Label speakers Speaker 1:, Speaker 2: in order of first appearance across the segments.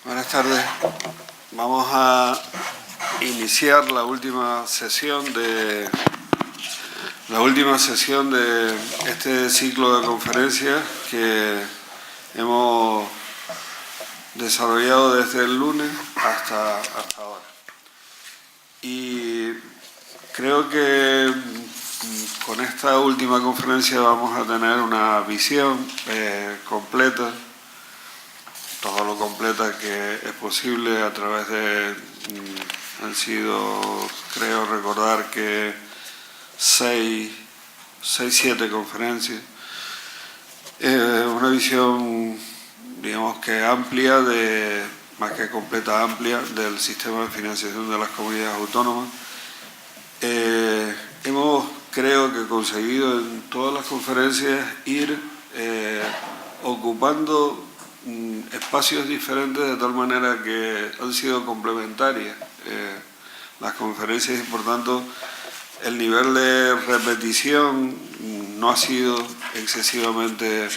Speaker 1: Buenas tardes. Vamos a iniciar la última sesión de este ciclo de conferencias que hemos desarrollado desde el lunes hasta ahora. Y creo que con esta última conferencia vamos a tener una visión completa, todo lo completa que es posible a través de, han sido, creo recordar que 7 conferencias, una visión, digamos que amplia, más que completa, amplia, del sistema de financiación de las comunidades autónomas. Hemos, creo que, conseguido en todas las conferencias ir ocupando espacios diferentes de tal manera que han sido complementarias las conferencias y por tanto el nivel de repetición no ha sido excesivamente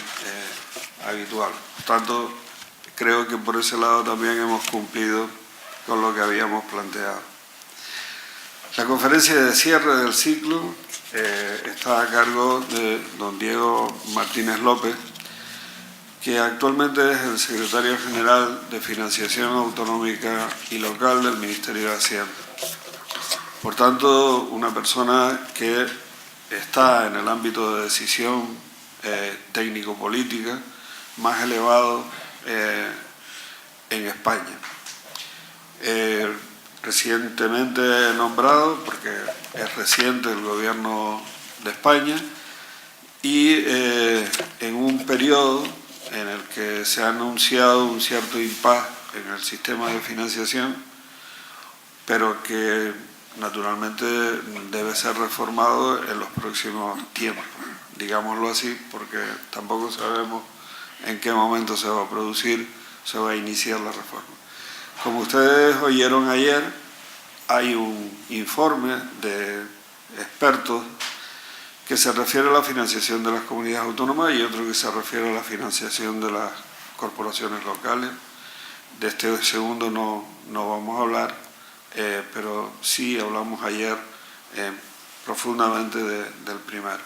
Speaker 1: habitual. Por tanto, creo que por ese lado también hemos cumplido con lo que habíamos planteado. La conferencia de cierre del ciclo está a cargo de don Diego Martínez López, que actualmente es el secretario general de Financiación Autonómica y Local del Ministerio de Hacienda. Por tanto, una persona que está en el ámbito de decisión técnico-política más elevado en España. Recientemente nombrado, porque es reciente el gobierno de España, y en un periodo en el que se ha anunciado un cierto impasse en el sistema de financiación, pero que naturalmente debe ser reformado en los próximos tiempos, digámoslo así, porque tampoco sabemos en qué momento se va a iniciar la reforma. Como ustedes oyeron ayer, hay un informe de expertos que se refiere a la financiación de las comunidades autónomas y otro que se refiere a la financiación de las corporaciones locales. De este segundo no vamos a hablar, pero sí hablamos ayer profundamente del primero.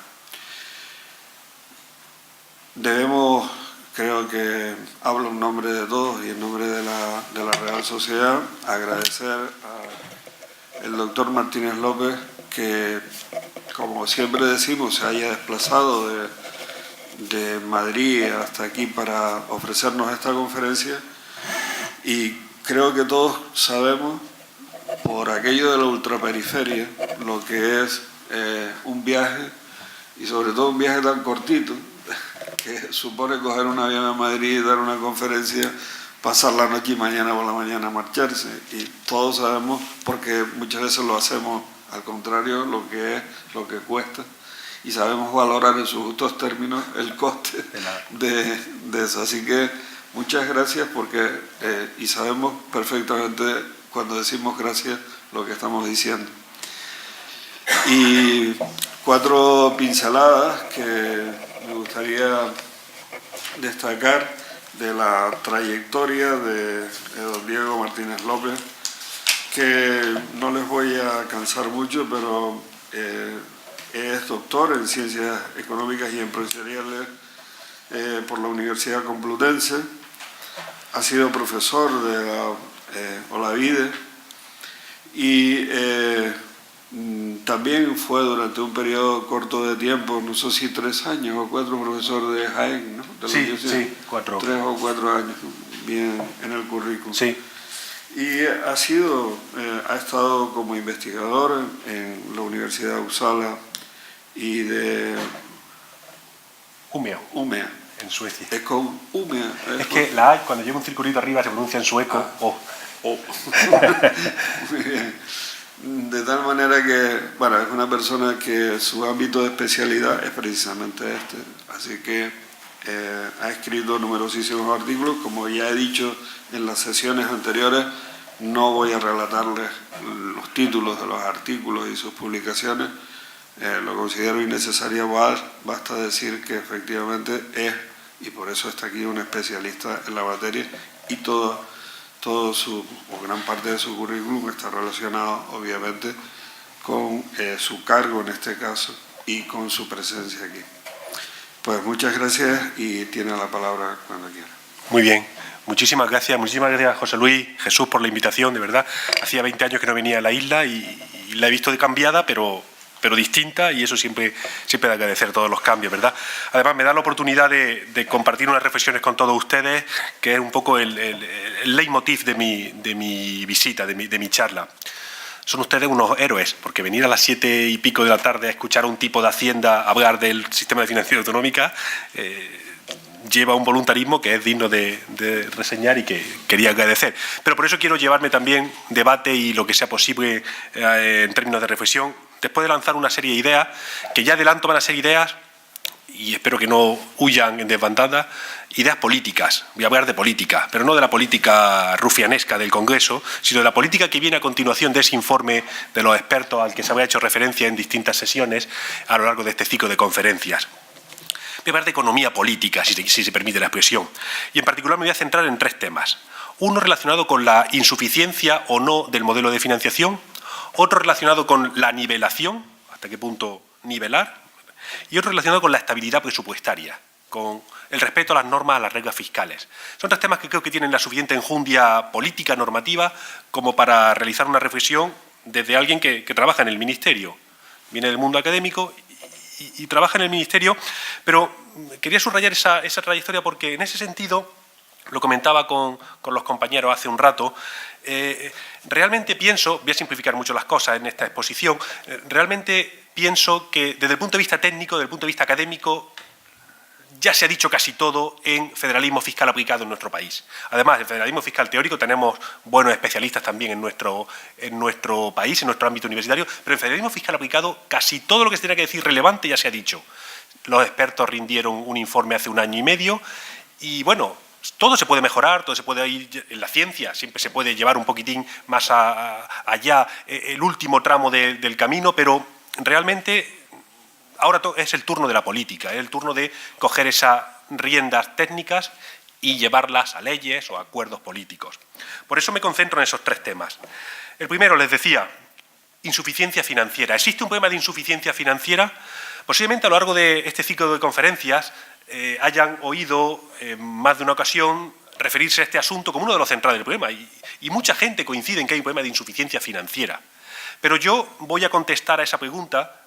Speaker 1: Debemos, creo que hablo en nombre de todos y en nombre de la Real Sociedad, agradecer al doctor Martínez López que, como siempre decimos, se haya desplazado de Madrid hasta aquí para ofrecernos esta conferencia, y creo que todos sabemos, por aquello de la ultraperiferia, lo que es un viaje, y sobre todo un viaje tan cortito, que supone coger un avión a Madrid, dar una conferencia, pasar la noche y mañana por la mañana marcharse. Y todos sabemos, porque muchas veces lo hacemos al contrario, lo que cuesta, y sabemos valorar en sus justos términos el coste de eso. Así que muchas gracias, porque y sabemos perfectamente cuando decimos gracias lo que estamos diciendo. Y 4 pinceladas que me gustaría destacar de la trayectoria de don Diego Martínez López, que no les voy a cansar mucho, pero es doctor en Ciencias Económicas y Empresariales por la Universidad Complutense, ha sido profesor de la Olavide y también fue durante un periodo corto de tiempo, no sé si 3 años o 4, profesor de Jaén, ¿no?
Speaker 2: Sí, 4.
Speaker 1: 3 o 4 años, bien en el currículum.
Speaker 2: Sí.
Speaker 1: Y ha estado como investigador en la Universidad de Uppsala y de
Speaker 2: Umeå, en Suecia.
Speaker 1: Es con Umeå.
Speaker 2: Es que la A, cuando lleva un circulito arriba, se pronuncia en sueco.
Speaker 1: Muy bien. De tal manera que, bueno, es una persona que su ámbito de especialidad es precisamente este. Así que ha escrito numerosísimos artículos. Como ya he dicho en las sesiones anteriores, no voy a relatarles los títulos de los artículos y sus publicaciones. Lo considero innecesario, basta decir que efectivamente es, y por eso está aquí, un especialista en la materia, y todas todo o gran parte de su currículum está relacionado, obviamente, con su cargo en este caso y con su presencia aquí. Pues muchas gracias y tiene la palabra cuando quiera.
Speaker 2: Muy bien. Muchísimas gracias José Luis, Jesús, por la invitación, de verdad. Hacía 20 años que no venía a la isla y la he visto cambiada, pero distinta, y eso siempre de agradecer todos los cambios, ¿verdad? Además, me da la oportunidad de compartir unas reflexiones con todos ustedes, que es un poco el leitmotiv de mi visita, de mi charla. Son ustedes unos héroes, porque venir a las 7 y pico de la tarde a escuchar a un tipo de Hacienda hablar del sistema de financiación autonómica lleva un voluntarismo que es digno de reseñar y que quería agradecer. Pero por eso quiero llevarme también debate y lo que sea posible en términos de reflexión, después de lanzar una serie de ideas, que ya adelanto van a ser ideas, y espero que no huyan en desbandada, ideas políticas. Voy a hablar de política, pero no de la política rufianesca del Congreso, sino de la política que viene a continuación de ese informe de los expertos al que se había hecho referencia en distintas sesiones a lo largo de este ciclo de conferencias. Voy a hablar de economía política, si se permite la expresión, y en particular me voy a centrar en 3 temas. Uno relacionado con la insuficiencia o no del modelo de financiación, otro relacionado con la nivelación, hasta qué punto nivelar, y otro relacionado con la estabilidad presupuestaria, con el respeto a las normas, a las reglas fiscales. Son 3 temas que creo que tienen la suficiente enjundia política, normativa, como para realizar una reflexión desde alguien que trabaja en el Ministerio. Viene del mundo académico y trabaja en el Ministerio, pero quería subrayar esa trayectoria porque en ese sentido, lo comentaba con los compañeros hace un rato, realmente pienso, voy a simplificar mucho las cosas en esta exposición, realmente pienso que desde el punto de vista técnico, desde el punto de vista académico, ya se ha dicho casi todo en federalismo fiscal aplicado en nuestro país. Además, el federalismo fiscal teórico tenemos buenos especialistas también en nuestro país, en nuestro ámbito universitario, pero en federalismo fiscal aplicado casi todo lo que se tenía que decir relevante ya se ha dicho. Los expertos rindieron un informe hace 1 año y medio y, bueno, todo se puede mejorar, todo se puede ir en la ciencia, siempre se puede llevar un poquitín más allá el último tramo del camino, pero realmente ahora es el turno de la política, es el turno de coger esas riendas técnicas y llevarlas a leyes o a acuerdos políticos. Por eso me concentro en esos 3 temas. El primero, les decía, insuficiencia financiera. ¿Existe un problema de insuficiencia financiera? Posiblemente a lo largo de este ciclo de conferencias hayan oído más de una ocasión referirse a este asunto como uno de los centrales del problema y mucha gente coincide en que hay un problema de insuficiencia financiera. Pero yo voy a contestar a esa pregunta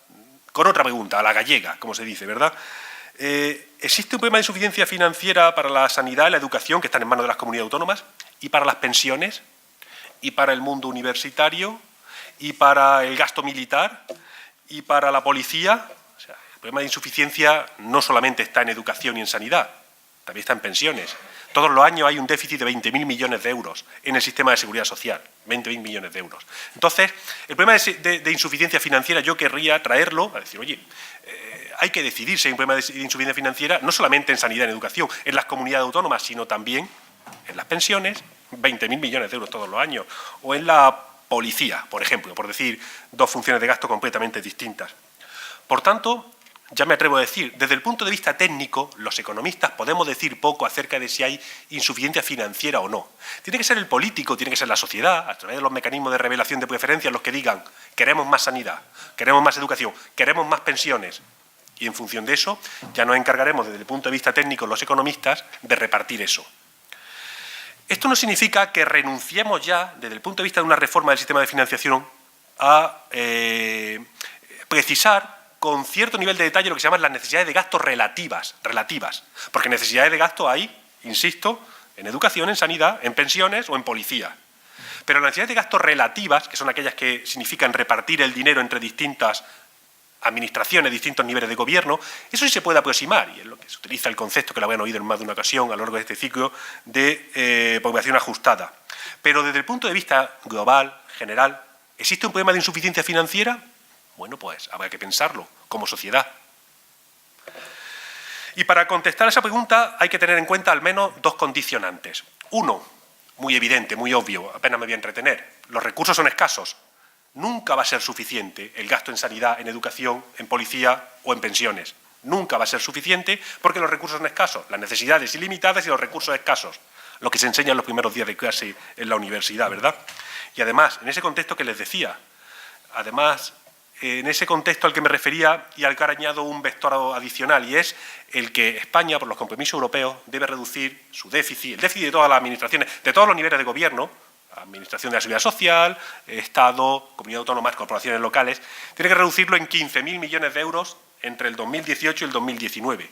Speaker 2: con otra pregunta, a la gallega, como se dice, ¿verdad? ¿Existe un problema de insuficiencia financiera para la sanidad y la educación, que están en manos de las comunidades autónomas, y para las pensiones, y para el mundo universitario, y para el gasto militar, y para la policía? O sea, el problema de insuficiencia no solamente está en educación y en sanidad, también está en pensiones. Todos los años hay un déficit de 20.000 millones de euros en el sistema de seguridad social, 20.000 millones de euros. Entonces, el problema de insuficiencia financiera yo querría traerlo a decir, oye, hay que decidir si hay un problema de insuficiencia financiera no solamente en sanidad y en educación, en las comunidades autónomas, sino también en las pensiones, 20.000 millones de euros todos los años, o en la policía, por ejemplo, por decir 2 funciones de gasto completamente distintas. Por tanto, ya me atrevo a decir, desde el punto de vista técnico, los economistas podemos decir poco acerca de si hay insuficiencia financiera o no. Tiene que ser el político, tiene que ser la sociedad, a través de los mecanismos de revelación de preferencias, los que digan, queremos más sanidad, queremos más educación, queremos más pensiones. Y en función de eso, ya nos encargaremos desde el punto de vista técnico, los economistas, de repartir eso. Esto no significa que renunciemos ya, desde el punto de vista de una reforma del sistema de financiación, a precisar con cierto nivel de detalle lo que se llaman las necesidades de gasto relativas, porque necesidades de gasto hay, insisto, en educación, en sanidad, en pensiones o en policía. Pero las necesidades de gasto relativas, que son aquellas que significan repartir el dinero entre distintas administraciones, distintos niveles de gobierno, eso sí se puede aproximar, y es lo que se utiliza el concepto que lo habían oído en más de una ocasión a lo largo de este ciclo de población ajustada. Pero desde el punto de vista global, general, ¿existe un problema de insuficiencia financiera? Bueno, pues habrá que pensarlo como sociedad. Y para contestar a esa pregunta hay que tener en cuenta al menos 2 condicionantes. Uno, muy evidente, muy obvio, apenas me voy a entretener, los recursos son escasos. Nunca va a ser suficiente el gasto en sanidad, en educación, en policía o en pensiones. Nunca va a ser suficiente porque los recursos son escasos, las necesidades ilimitadas y los recursos escasos. lo que se enseña en los primeros días de clase en la universidad, ¿verdad? Y además, en ese contexto que les decía, además, en ese contexto al que me refería y al que añado un vector adicional, y es el que España, por los compromisos europeos, debe reducir su déficit, el déficit de todas las administraciones, de todos los niveles de gobierno, Administración de la Seguridad Social, Estado, Comunidad Autónoma, corporaciones locales, tiene que reducirlo en 15.000 millones de euros entre el 2018 y el 2019.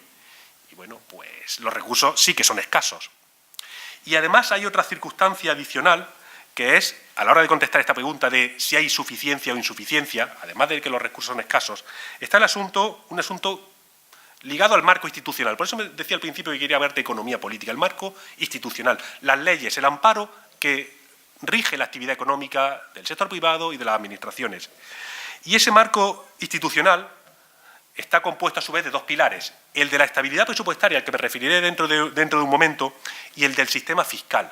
Speaker 2: Y bueno, pues los recursos sí que son escasos. Y además hay otra circunstancia adicional, que es, a la hora de contestar esta pregunta de si hay suficiencia o insuficiencia, además de que los recursos son escasos, está un asunto ligado al marco institucional. Por eso me decía al principio que quería hablar de economía política, el marco institucional, las leyes, el amparo que rige la actividad económica del sector privado y de las administraciones. Y ese marco institucional está compuesto a su vez de dos pilares, el de la estabilidad presupuestaria, al que me referiré dentro de un momento, y el del sistema fiscal.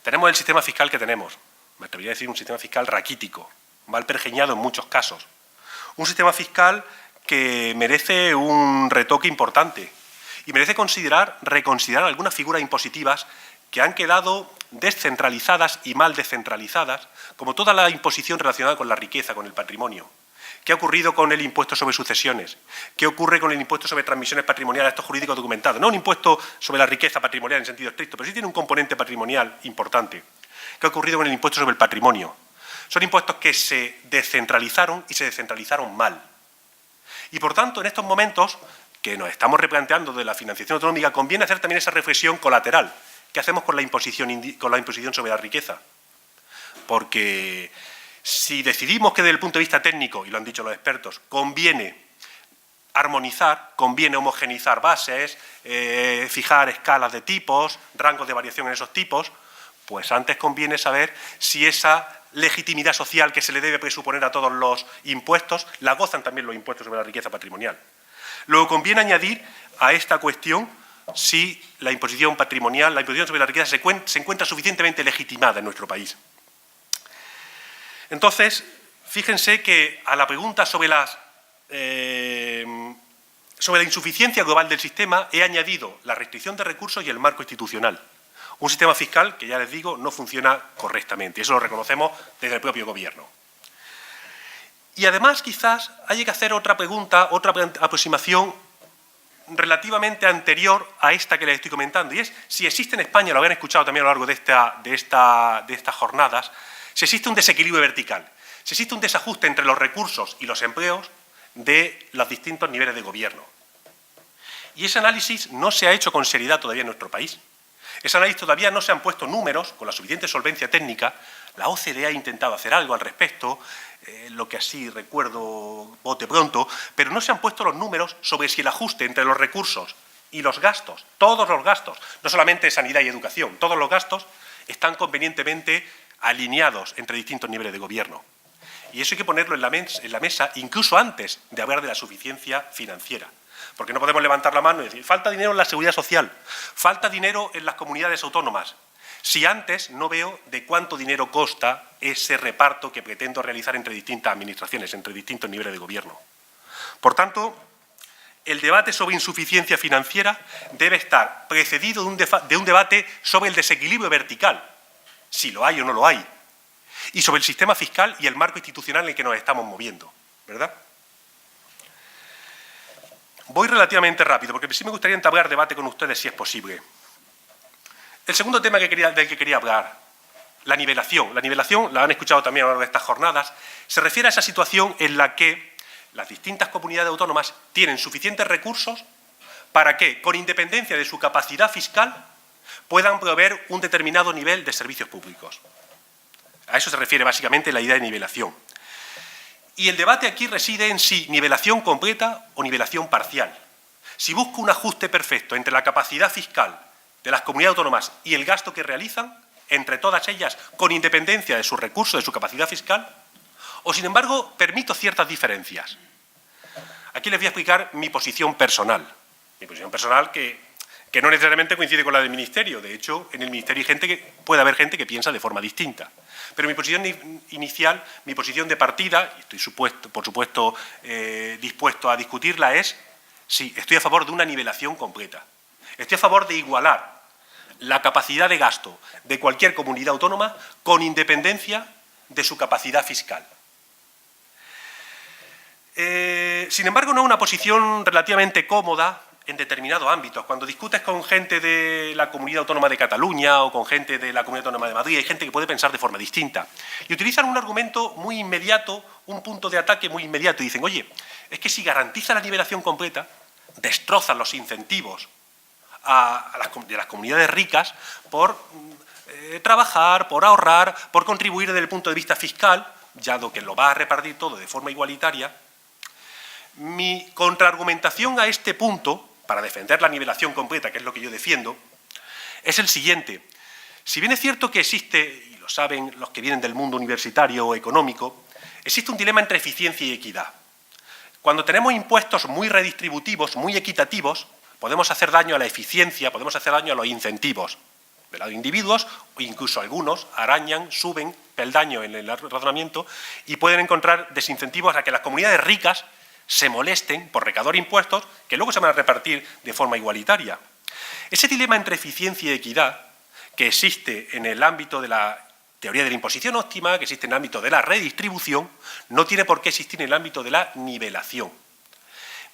Speaker 2: Tenemos el sistema fiscal que tenemos, me atrevería a decir un sistema fiscal raquítico, mal pergeñado en muchos casos. Un sistema fiscal que merece un retoque importante y merece reconsiderar algunas figuras impositivas que han quedado descentralizadas y mal descentralizadas, como toda la imposición relacionada con la riqueza, con el patrimonio. ¿Qué ha ocurrido con el impuesto sobre sucesiones? ¿Qué ocurre con el impuesto sobre transmisiones patrimoniales? Esto es jurídico documentado. No un impuesto sobre la riqueza patrimonial en sentido estricto, pero sí tiene un componente patrimonial importante. ¿Qué ha ocurrido con el impuesto sobre el patrimonio? Son impuestos que se descentralizaron y se descentralizaron mal. Y por tanto, en estos momentos que nos estamos replanteando de la financiación autonómica, conviene hacer también esa reflexión colateral. ¿Qué hacemos con la imposición sobre la riqueza? Porque si decidimos que desde el punto de vista técnico, y lo han dicho los expertos, conviene armonizar, conviene homogeneizar bases, fijar escalas de tipos, rangos de variación en esos tipos, pues antes conviene saber si esa legitimidad social que se le debe presuponer a todos los impuestos, la gozan también los impuestos sobre la riqueza patrimonial. Luego conviene añadir a esta cuestión si la imposición patrimonial, la imposición sobre la riqueza se encuentra suficientemente legitimada en nuestro país. Entonces, fíjense que a la pregunta sobre la insuficiencia global del sistema he añadido la restricción de recursos y el marco institucional. Un sistema fiscal que, ya les digo, no funciona correctamente. Eso lo reconocemos desde el propio Gobierno. Y además, quizás, haya que hacer otra pregunta, otra aproximación relativamente anterior a esta que les estoy comentando, y es si existe en España, lo habrán escuchado también a lo largo de estas jornadas, si existe un desequilibrio vertical, si existe un desajuste entre los recursos y los empleos de los distintos niveles de gobierno. Y ese análisis no se ha hecho con seriedad todavía en nuestro país. Ese análisis todavía no se han puesto números con la suficiente solvencia técnica. La OCDE ha intentado hacer algo al respecto, lo que así recuerdo bote pronto, pero no se han puesto los números sobre si el ajuste entre los recursos y los gastos, todos los gastos, no solamente sanidad y educación, todos los gastos están convenientemente alineados entre distintos niveles de gobierno. Y eso hay que ponerlo en la mesa incluso antes de hablar de la suficiencia financiera. Porque no podemos levantar la mano y decir, falta dinero en la seguridad social, falta dinero en las comunidades autónomas, si antes no veo de cuánto dinero consta ese reparto que pretendo realizar entre distintas administraciones, entre distintos niveles de gobierno. Por tanto, el debate sobre insuficiencia financiera debe estar precedido de un debate sobre el desequilibrio vertical, si lo hay o no lo hay, y sobre el sistema fiscal y el marco institucional en el que nos estamos moviendo, ¿verdad? Voy relativamente rápido, porque sí me gustaría entablar debate con ustedes si es posible. El segundo tema del que quería hablar, la nivelación. La nivelación, la han escuchado también a lo largo de estas jornadas, se refiere a esa situación en la que las distintas comunidades autónomas tienen suficientes recursos para que, con independencia de su capacidad fiscal, puedan proveer un determinado nivel de servicios públicos. A eso se refiere básicamente la idea de nivelación. Y el debate aquí reside en si nivelación completa o nivelación parcial. Si busco un ajuste perfecto entre la capacidad fiscal de las comunidades autónomas y el gasto que realizan, entre todas ellas, con independencia de sus recursos, de su capacidad fiscal, o sin embargo, permito ciertas diferencias. Aquí les voy a explicar mi posición personal. Mi posición personal que no necesariamente coincide con la del Ministerio. De hecho, en el Ministerio puede haber gente que piensa de forma distinta. Pero mi posición inicial, mi posición de partida, y estoy por supuesto dispuesto a discutirla, es sí, estoy a favor de una nivelación completa. Estoy a favor de igualar la capacidad de gasto de cualquier comunidad autónoma con independencia de su capacidad fiscal. Sin embargo, no es una posición relativamente cómoda en determinados ámbitos. Cuando discutes con gente de la Comunidad Autónoma de Cataluña o con gente de la Comunidad Autónoma de Madrid, hay gente que puede pensar de forma distinta. Y utilizan un argumento muy inmediato, un punto de ataque muy inmediato, y dicen, oye, es que si garantiza la nivelación completa, destrozan los incentivos de las comunidades ricas por trabajar, por ahorrar, por contribuir desde el punto de vista fiscal, ya que lo va a repartir todo de forma igualitaria. Mi contraargumentación a este punto, para defender la nivelación completa, que es lo que yo defiendo, es el siguiente. Si bien es cierto que existe, y lo saben los que vienen del mundo universitario o económico, existe un dilema entre eficiencia y equidad. Cuando tenemos impuestos muy redistributivos, muy equitativos, podemos hacer daño a la eficiencia, podemos hacer daño a los incentivos de los individuos, o incluso algunos arañan, suben peldaño en el razonamiento y pueden encontrar desincentivos a que las comunidades ricas se molesten por recaudar impuestos que luego se van a repartir de forma igualitaria. Ese dilema entre eficiencia y equidad que existe en el ámbito de la teoría de la imposición óptima, que existe en el ámbito de la redistribución, no tiene por qué existir en el ámbito de la nivelación.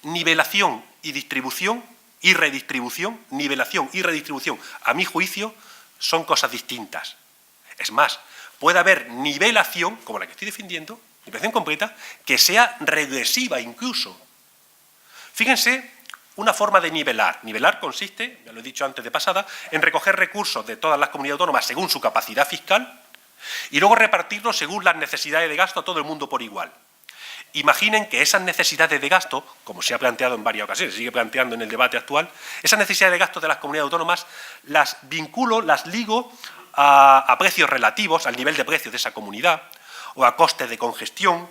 Speaker 2: Nivelación y distribución y redistribución, nivelación y redistribución, a mi juicio, son cosas distintas. Es más, puede haber nivelación, como la que estoy defendiendo, nivelación completa, que sea regresiva incluso. Fíjense una forma de nivelar. Nivelar consiste, ya lo he dicho antes de pasada, en recoger recursos de todas las comunidades autónomas según su capacidad fiscal y luego repartirlos según las necesidades de gasto a todo el mundo por igual. Imaginen que esas necesidades de gasto, como se ha planteado en varias ocasiones, se sigue planteando en el debate actual, esas necesidades de gasto de las comunidades autónomas las vinculo, las ligo a precios relativos, al nivel de precios de esa comunidad, o a costes de congestión,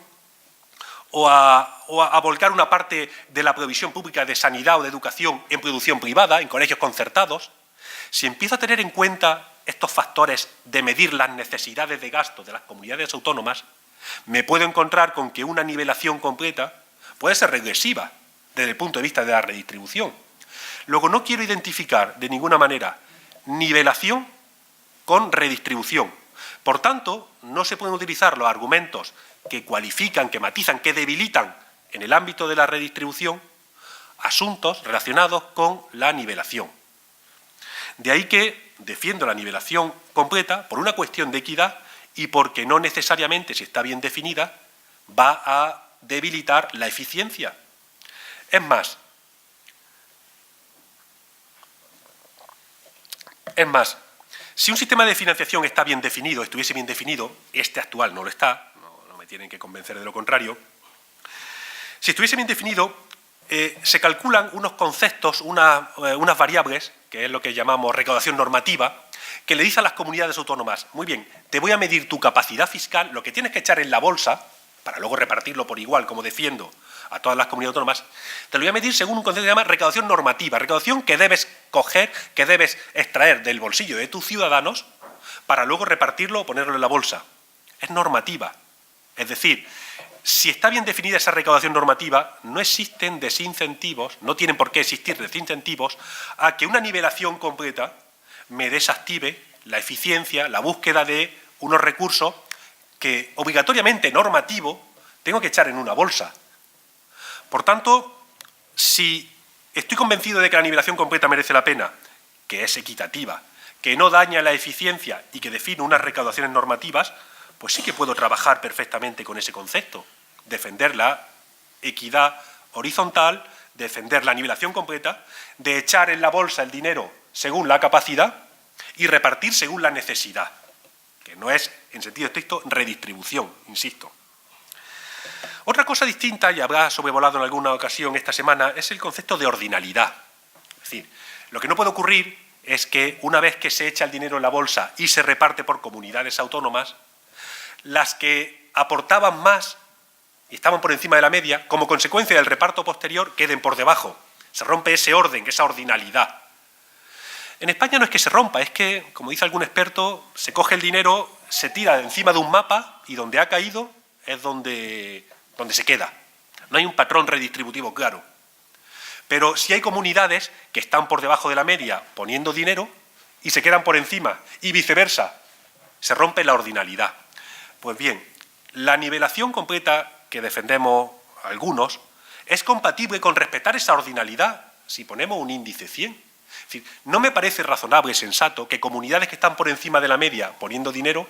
Speaker 2: o a volcar una parte de la provisión pública de sanidad o de educación en producción privada, en colegios concertados. Si empiezo a tener en cuenta estos factores de medir las necesidades de gasto de las comunidades autónomas, me puedo encontrar con que una nivelación completa puede ser regresiva desde el punto de vista de la redistribución. Luego, no quiero identificar de ninguna manera nivelación con redistribución. Por tanto, no se pueden utilizar los argumentos que cualifican, que matizan, que debilitan en el ámbito de la redistribución asuntos relacionados con la nivelación. De ahí que defiendo la nivelación completa por una cuestión de equidad y porque no necesariamente, si está bien definida, va a debilitar la eficiencia. Es más, si un sistema de financiación está bien definido, estuviese bien definido, este actual no lo está, no me tienen que convencer de lo contrario, si estuviese bien definido, se calculan unos conceptos, unas variables, que es lo que llamamos recaudación normativa, que le dice a las comunidades autónomas, muy bien, te voy a medir tu capacidad fiscal, lo que tienes que echar en la bolsa, para luego repartirlo por igual, como defiendo a todas las comunidades autónomas, te lo voy a medir según un concepto que se llama recaudación normativa, recaudación que debes coger, que debes extraer del bolsillo de tus ciudadanos para luego repartirlo o ponerlo en la bolsa. Es normativa. Es decir, si está bien definida esa recaudación normativa, no existen desincentivos, no tienen por qué existir desincentivos a que una nivelación completa me desactive la eficiencia, la búsqueda de unos recursos que obligatoriamente normativo tengo que echar en una bolsa. Por tanto, si estoy convencido de que la nivelación completa merece la pena, que es equitativa, que no daña la eficiencia y que define unas recaudaciones normativas, pues sí que puedo trabajar perfectamente con ese concepto, defender la equidad horizontal, defender la nivelación completa, de echar en la bolsa el dinero según la capacidad y repartir según la necesidad, que no es, en sentido estricto, redistribución, insisto. Otra cosa distinta, y habrá sobrevolado en alguna ocasión esta semana, es el concepto de ordinalidad. Es decir, lo que no puede ocurrir es que una vez que se echa el dinero en la bolsa y se reparte por comunidades autónomas, las que aportaban más y estaban por encima de la media, como consecuencia del reparto posterior, queden por debajo. Se rompe ese orden, esa ordinalidad. En España no es que se rompa, es que, como dice algún experto, se coge el dinero, se tira encima de un mapa y donde ha caído es donde se queda. No hay un patrón redistributivo claro. Pero si hay comunidades que están por debajo de la media poniendo dinero y se quedan por encima, y viceversa, se rompe la ordinalidad. Pues bien, la nivelación completa que defendemos algunos es compatible con respetar esa ordinalidad si ponemos un índice 100. Es decir, no me parece razonable y sensato que comunidades que están por encima de la media poniendo dinero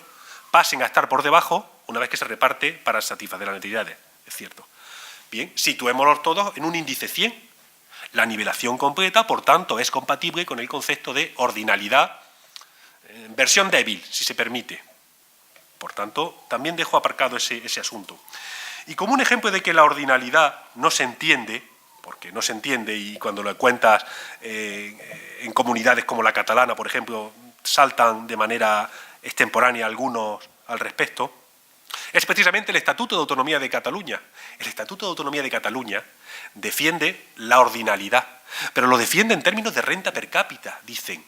Speaker 2: pasen a estar por debajo una vez que se reparte para satisfacer las necesidades. Es cierto. Bien, situémoslos todos en un índice 100. La nivelación completa, por tanto, es compatible con el concepto de ordinalidad, versión débil, si se permite. Por tanto, también dejo aparcado ese asunto. Y como un ejemplo de que la ordinalidad no se entiende, porque no se entiende y cuando lo cuentas en comunidades como la catalana, por ejemplo, saltan de manera extemporánea algunos al respecto, es precisamente el Estatuto de Autonomía de Cataluña. El Estatuto de Autonomía de Cataluña defiende la ordinalidad, pero lo defiende en términos de renta per cápita, dicen.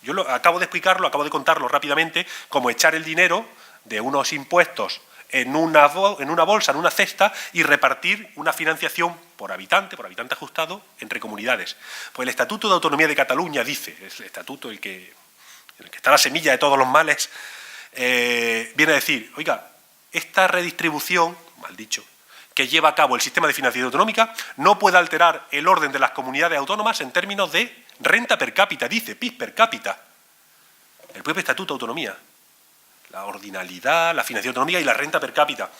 Speaker 2: Yo acabo de explicarlo, acabo de contarlo rápidamente, como echar el dinero de unos impuestos en una bolsa, en una cesta, y repartir una financiación por habitante ajustado, entre comunidades. Pues el Estatuto de Autonomía de Cataluña dice, es el estatuto en el que está la semilla de todos los males, viene a decir, oiga, esta redistribución, mal dicho, que lleva a cabo el sistema de financiación autonómica no puede alterar el orden de las comunidades autónomas en términos de renta per cápita, dice, PIB per cápita. El propio Estatuto de Autonomía. La ordinalidad, la financiación autonómica y la renta per cápita.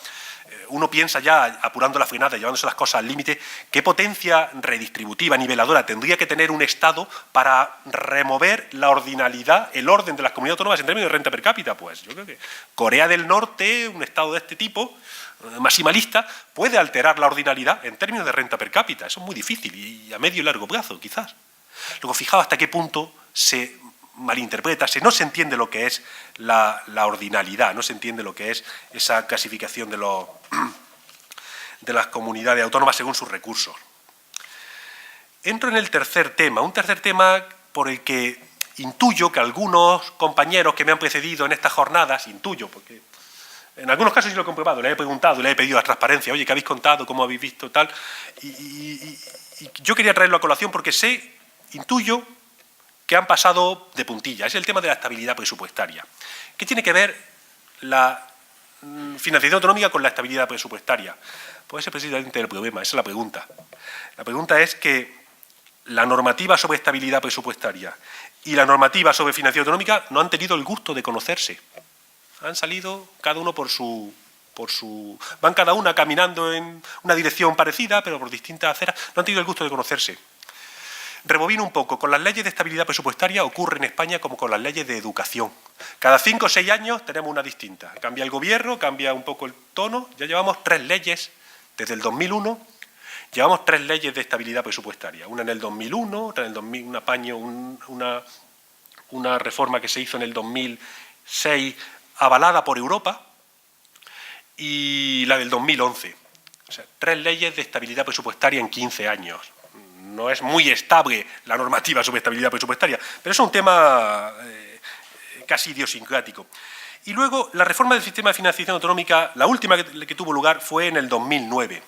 Speaker 2: Uno piensa ya, apurando la frenada, llevándose las cosas al límite, qué potencia redistributiva, niveladora tendría que tener un Estado para remover la ordinalidad, el orden de las comunidades autónomas en términos de renta per cápita. Pues yo creo que Corea del Norte, un Estado de este tipo, maximalista, puede alterar la ordinalidad en términos de renta per cápita. Eso es muy difícil y a medio y largo plazo, quizás. Luego, fijaos hasta qué punto se malinterpreta, no se entiende lo que es la ordinalidad, no se entiende lo que es esa clasificación de las comunidades autónomas según sus recursos. Entro en el tercer tema, un tercer tema por el que intuyo que algunos compañeros que me han precedido en estas jornadas, intuyo, porque en algunos casos sí lo he comprobado, le he preguntado, le he pedido la transparencia, oye, ¿qué habéis contado? ¿Cómo habéis visto? Tal. Y yo quería traerlo a colación porque intuyo que han pasado de puntilla. Es el tema de la estabilidad presupuestaria. ¿Qué tiene que ver la financiación autonómica con la estabilidad presupuestaria? Pues ese es precisamente el problema, esa es la pregunta. La pregunta es que la normativa sobre estabilidad presupuestaria y la normativa sobre financiación autonómica no han tenido el gusto de conocerse. Han salido cada uno por su... Van cada una caminando en una dirección parecida, pero por distintas aceras. No han tenido el gusto de conocerse. Rebobino un poco. Con las leyes de estabilidad presupuestaria ocurre en España como con las leyes de educación. Cada 5 o 6 años tenemos una distinta. Cambia el gobierno, cambia un poco el tono. Ya llevamos 3 leyes desde el 2001. Llevamos 3 leyes de estabilidad presupuestaria. Una en el 2001, otra en el 2000, un apaño, una reforma que se hizo en el 2006 avalada por Europa, y la del 2011. O sea, 3 leyes de estabilidad presupuestaria en 15 años. No es muy estable la normativa sobre estabilidad presupuestaria, pero es un tema casi idiosincrático. Y luego, la reforma del sistema de financiación autonómica, la última que tuvo lugar fue en el 2009.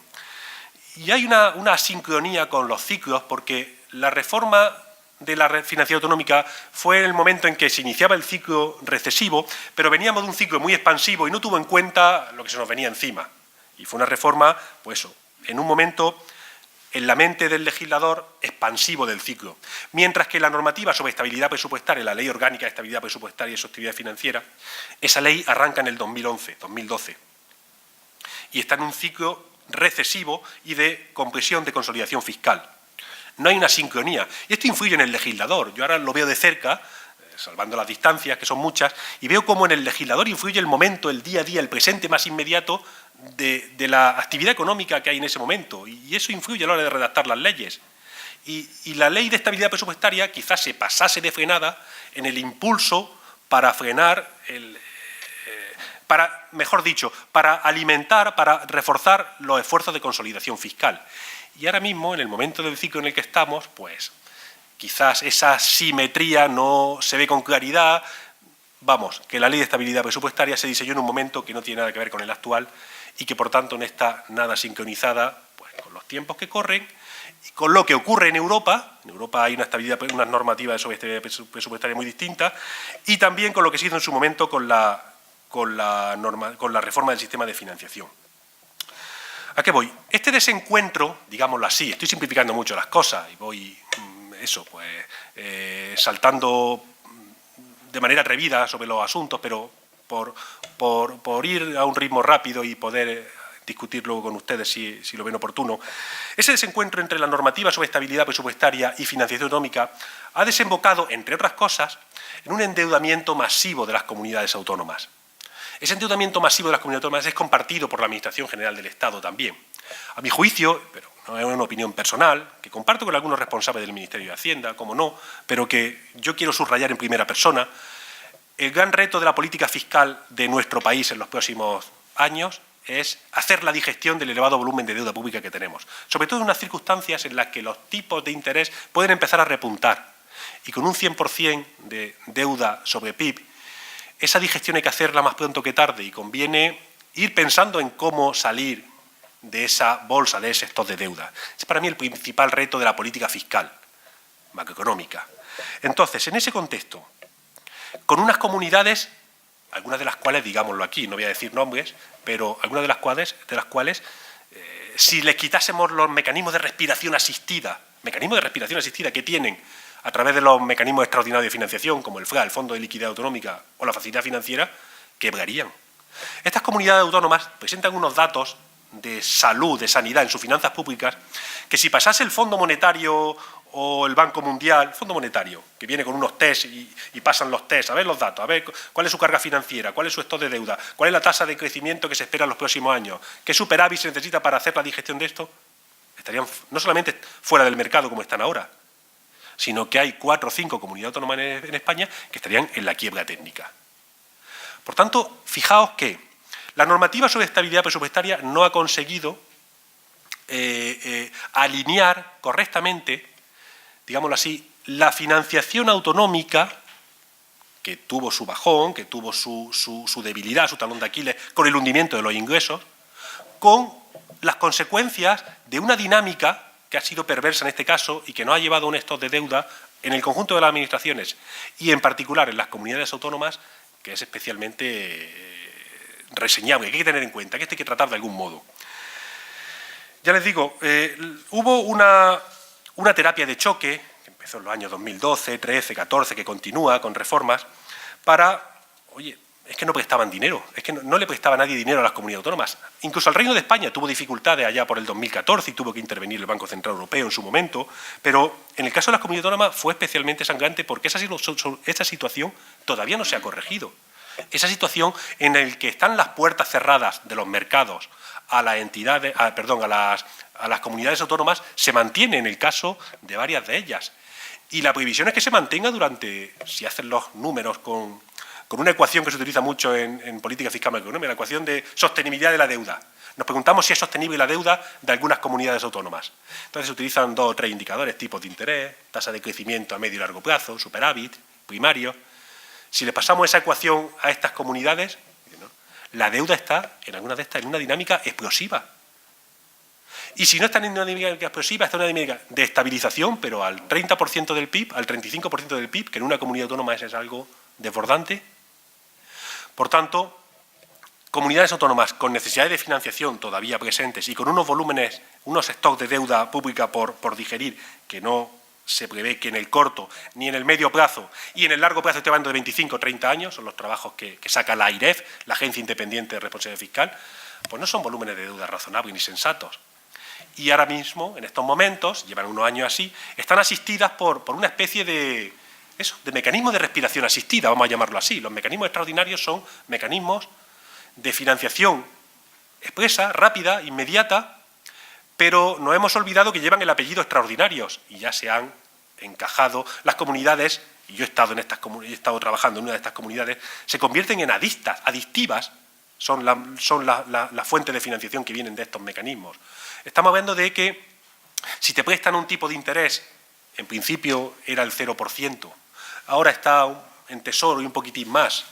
Speaker 2: Y hay una asincronía con los ciclos, porque la reforma de la financiación autonómica fue en el momento en que se iniciaba el ciclo recesivo, pero veníamos de un ciclo muy expansivo y no tuvo en cuenta lo que se nos venía encima. Y fue una reforma, pues eso, en un momento en la mente del legislador expansivo del ciclo. Mientras que la normativa sobre estabilidad presupuestaria, la Ley Orgánica de Estabilidad Presupuestaria y Sostenibilidad Financiera, esa ley arranca en el 2011, y está en un ciclo recesivo y de compresión de consolidación fiscal. No hay una sincronía. Y esto influye en el legislador. Yo ahora lo veo de cerca, salvando las distancias, que son muchas, y veo cómo en el legislador influye el momento, el día a día, el presente más inmediato de la actividad económica que hay en ese momento. Y eso influye a la hora de redactar las leyes. Y la ley de estabilidad presupuestaria quizás se pasase de frenada en el impulso para frenar, mejor dicho, para alimentar, para reforzar los esfuerzos de consolidación fiscal. Y ahora mismo, en el momento del ciclo en el que estamos, pues quizás esa simetría no se ve con claridad. Vamos, que la ley de estabilidad presupuestaria se diseñó en un momento que no tiene nada que ver con el actual y que por tanto no está nada sincronizada pues, con los tiempos que corren con lo que ocurre en Europa hay una estabilidad, unas normativas sobre estabilidad presupuestaria muy distintas, y también con lo que se hizo en su momento con la reforma del sistema de financiación. ¿A qué voy? Este desencuentro, digámoslo así, estoy simplificando mucho las cosas y voy, saltando de manera atrevida sobre los asuntos, pero por ir a un ritmo rápido y poder discutir luego con ustedes si lo ven oportuno. Ese desencuentro entre la normativa sobre estabilidad presupuestaria y financiación autonómica ha desembocado, entre otras cosas, en un endeudamiento masivo de las comunidades autónomas. Ese endeudamiento masivo de las comunidades autónomas es compartido por la Administración General del Estado también. A mi juicio, pero no es una opinión personal, que comparto con algunos responsables del Ministerio de Hacienda, como no, pero que yo quiero subrayar en primera persona, el gran reto de la política fiscal de nuestro país en los próximos años es hacer la digestión del elevado volumen de deuda pública que tenemos, sobre todo en unas circunstancias en las que los tipos de interés pueden empezar a repuntar y con un 100% de deuda sobre PIB, esa digestión hay que hacerla más pronto que tarde y conviene ir pensando en cómo salir de esa bolsa, de ese stock de deuda. Es para mí el principal reto de la política fiscal macroeconómica. Entonces, en ese contexto, con unas comunidades, algunas de las cuales, digámoslo aquí, no voy a decir nombres, pero algunas de las cuales si les quitásemos los mecanismos de respiración asistida que tienen a través de los mecanismos extraordinarios de financiación, como el FRA, el Fondo de Liquidez Autonómica o la Facilidad Financiera, quebrarían. Estas comunidades autónomas presentan unos datos de salud, de sanidad en sus finanzas públicas, que si pasase el Fondo Monetario o el Banco Mundial, Fondo Monetario, que viene con unos test y pasan los test, a ver los datos, a ver cuál es su carga financiera, cuál es su stock de deuda, cuál es la tasa de crecimiento que se espera en los próximos años, qué superávit se necesita para hacer la digestión de esto, estarían no solamente fuera del mercado como están ahora, sino que hay 4 o 5 comunidades autónomas en España que estarían en la quiebra técnica. Por tanto, fijaos que la normativa sobre estabilidad presupuestaria no ha conseguido alinear correctamente, digámoslo así, la financiación autonómica, que tuvo su bajón, que tuvo su debilidad, su talón de Aquiles, con el hundimiento de los ingresos, con las consecuencias de una dinámica que ha sido perversa en este caso y que nos ha llevado a un stock de deuda en el conjunto de las administraciones y en particular en las comunidades autónomas, que es especialmente reseñable, que hay que tener en cuenta, que esto hay que tratar de algún modo. Ya les digo, hubo una terapia de choque, que empezó en los años 2012, 13, 14, que continúa con reformas, para, oye, es que no prestaban dinero, es que no le prestaba nadie dinero a las comunidades autónomas. Incluso el Reino de España tuvo dificultades allá por el 2014 y tuvo que intervenir el Banco Central Europeo en su momento, pero en el caso de las comunidades autónomas fue especialmente sangrante porque esa situación todavía no se ha corregido. Esa situación en la que están las puertas cerradas de los mercados a las entidades, a las comunidades autónomas se mantiene en el caso de varias de ellas. Y la previsión es que se mantenga durante, si hacen los números con una ecuación que se utiliza mucho en política fiscal macroeconómica, la ecuación de sostenibilidad de la deuda. Nos preguntamos si es sostenible la deuda de algunas comunidades autónomas. Entonces se utilizan 2 o 3 indicadores, tipos de interés, tasa de crecimiento a medio y largo plazo, superávit, primario. Si le pasamos esa ecuación a estas comunidades, la deuda está, en algunas de estas, en una dinámica explosiva. Y si no está en una dinámica explosiva, está en una dinámica de estabilización, pero al 30% del PIB, al 35% del PIB, que en una comunidad autónoma es algo desbordante. Por tanto, comunidades autónomas con necesidades de financiación todavía presentes y con unos volúmenes, unos stocks de deuda pública por digerir, que no se prevé que en el corto ni en el medio plazo y en el largo plazo, estoy hablando de 25 o 30 años, son los trabajos que saca la AIREF, la Agencia Independiente de Responsabilidad Fiscal, pues no son volúmenes de deuda razonables ni sensatos. Y ahora mismo, en estos momentos, llevan unos años así, están asistidas por una especie de mecanismo de respiración asistida, vamos a llamarlo así. Los mecanismos extraordinarios son mecanismos de financiación expresa, rápida, inmediata, pero nos hemos olvidado que llevan el apellido extraordinarios y ya se han encajado las comunidades, y yo he estado trabajando en una de estas comunidades, se convierten en adictivas, son la fuente de financiación que vienen de estos mecanismos. Estamos hablando de que si te prestan un tipo de interés, en principio era el 0%, ahora está en Tesoro y un poquitín más,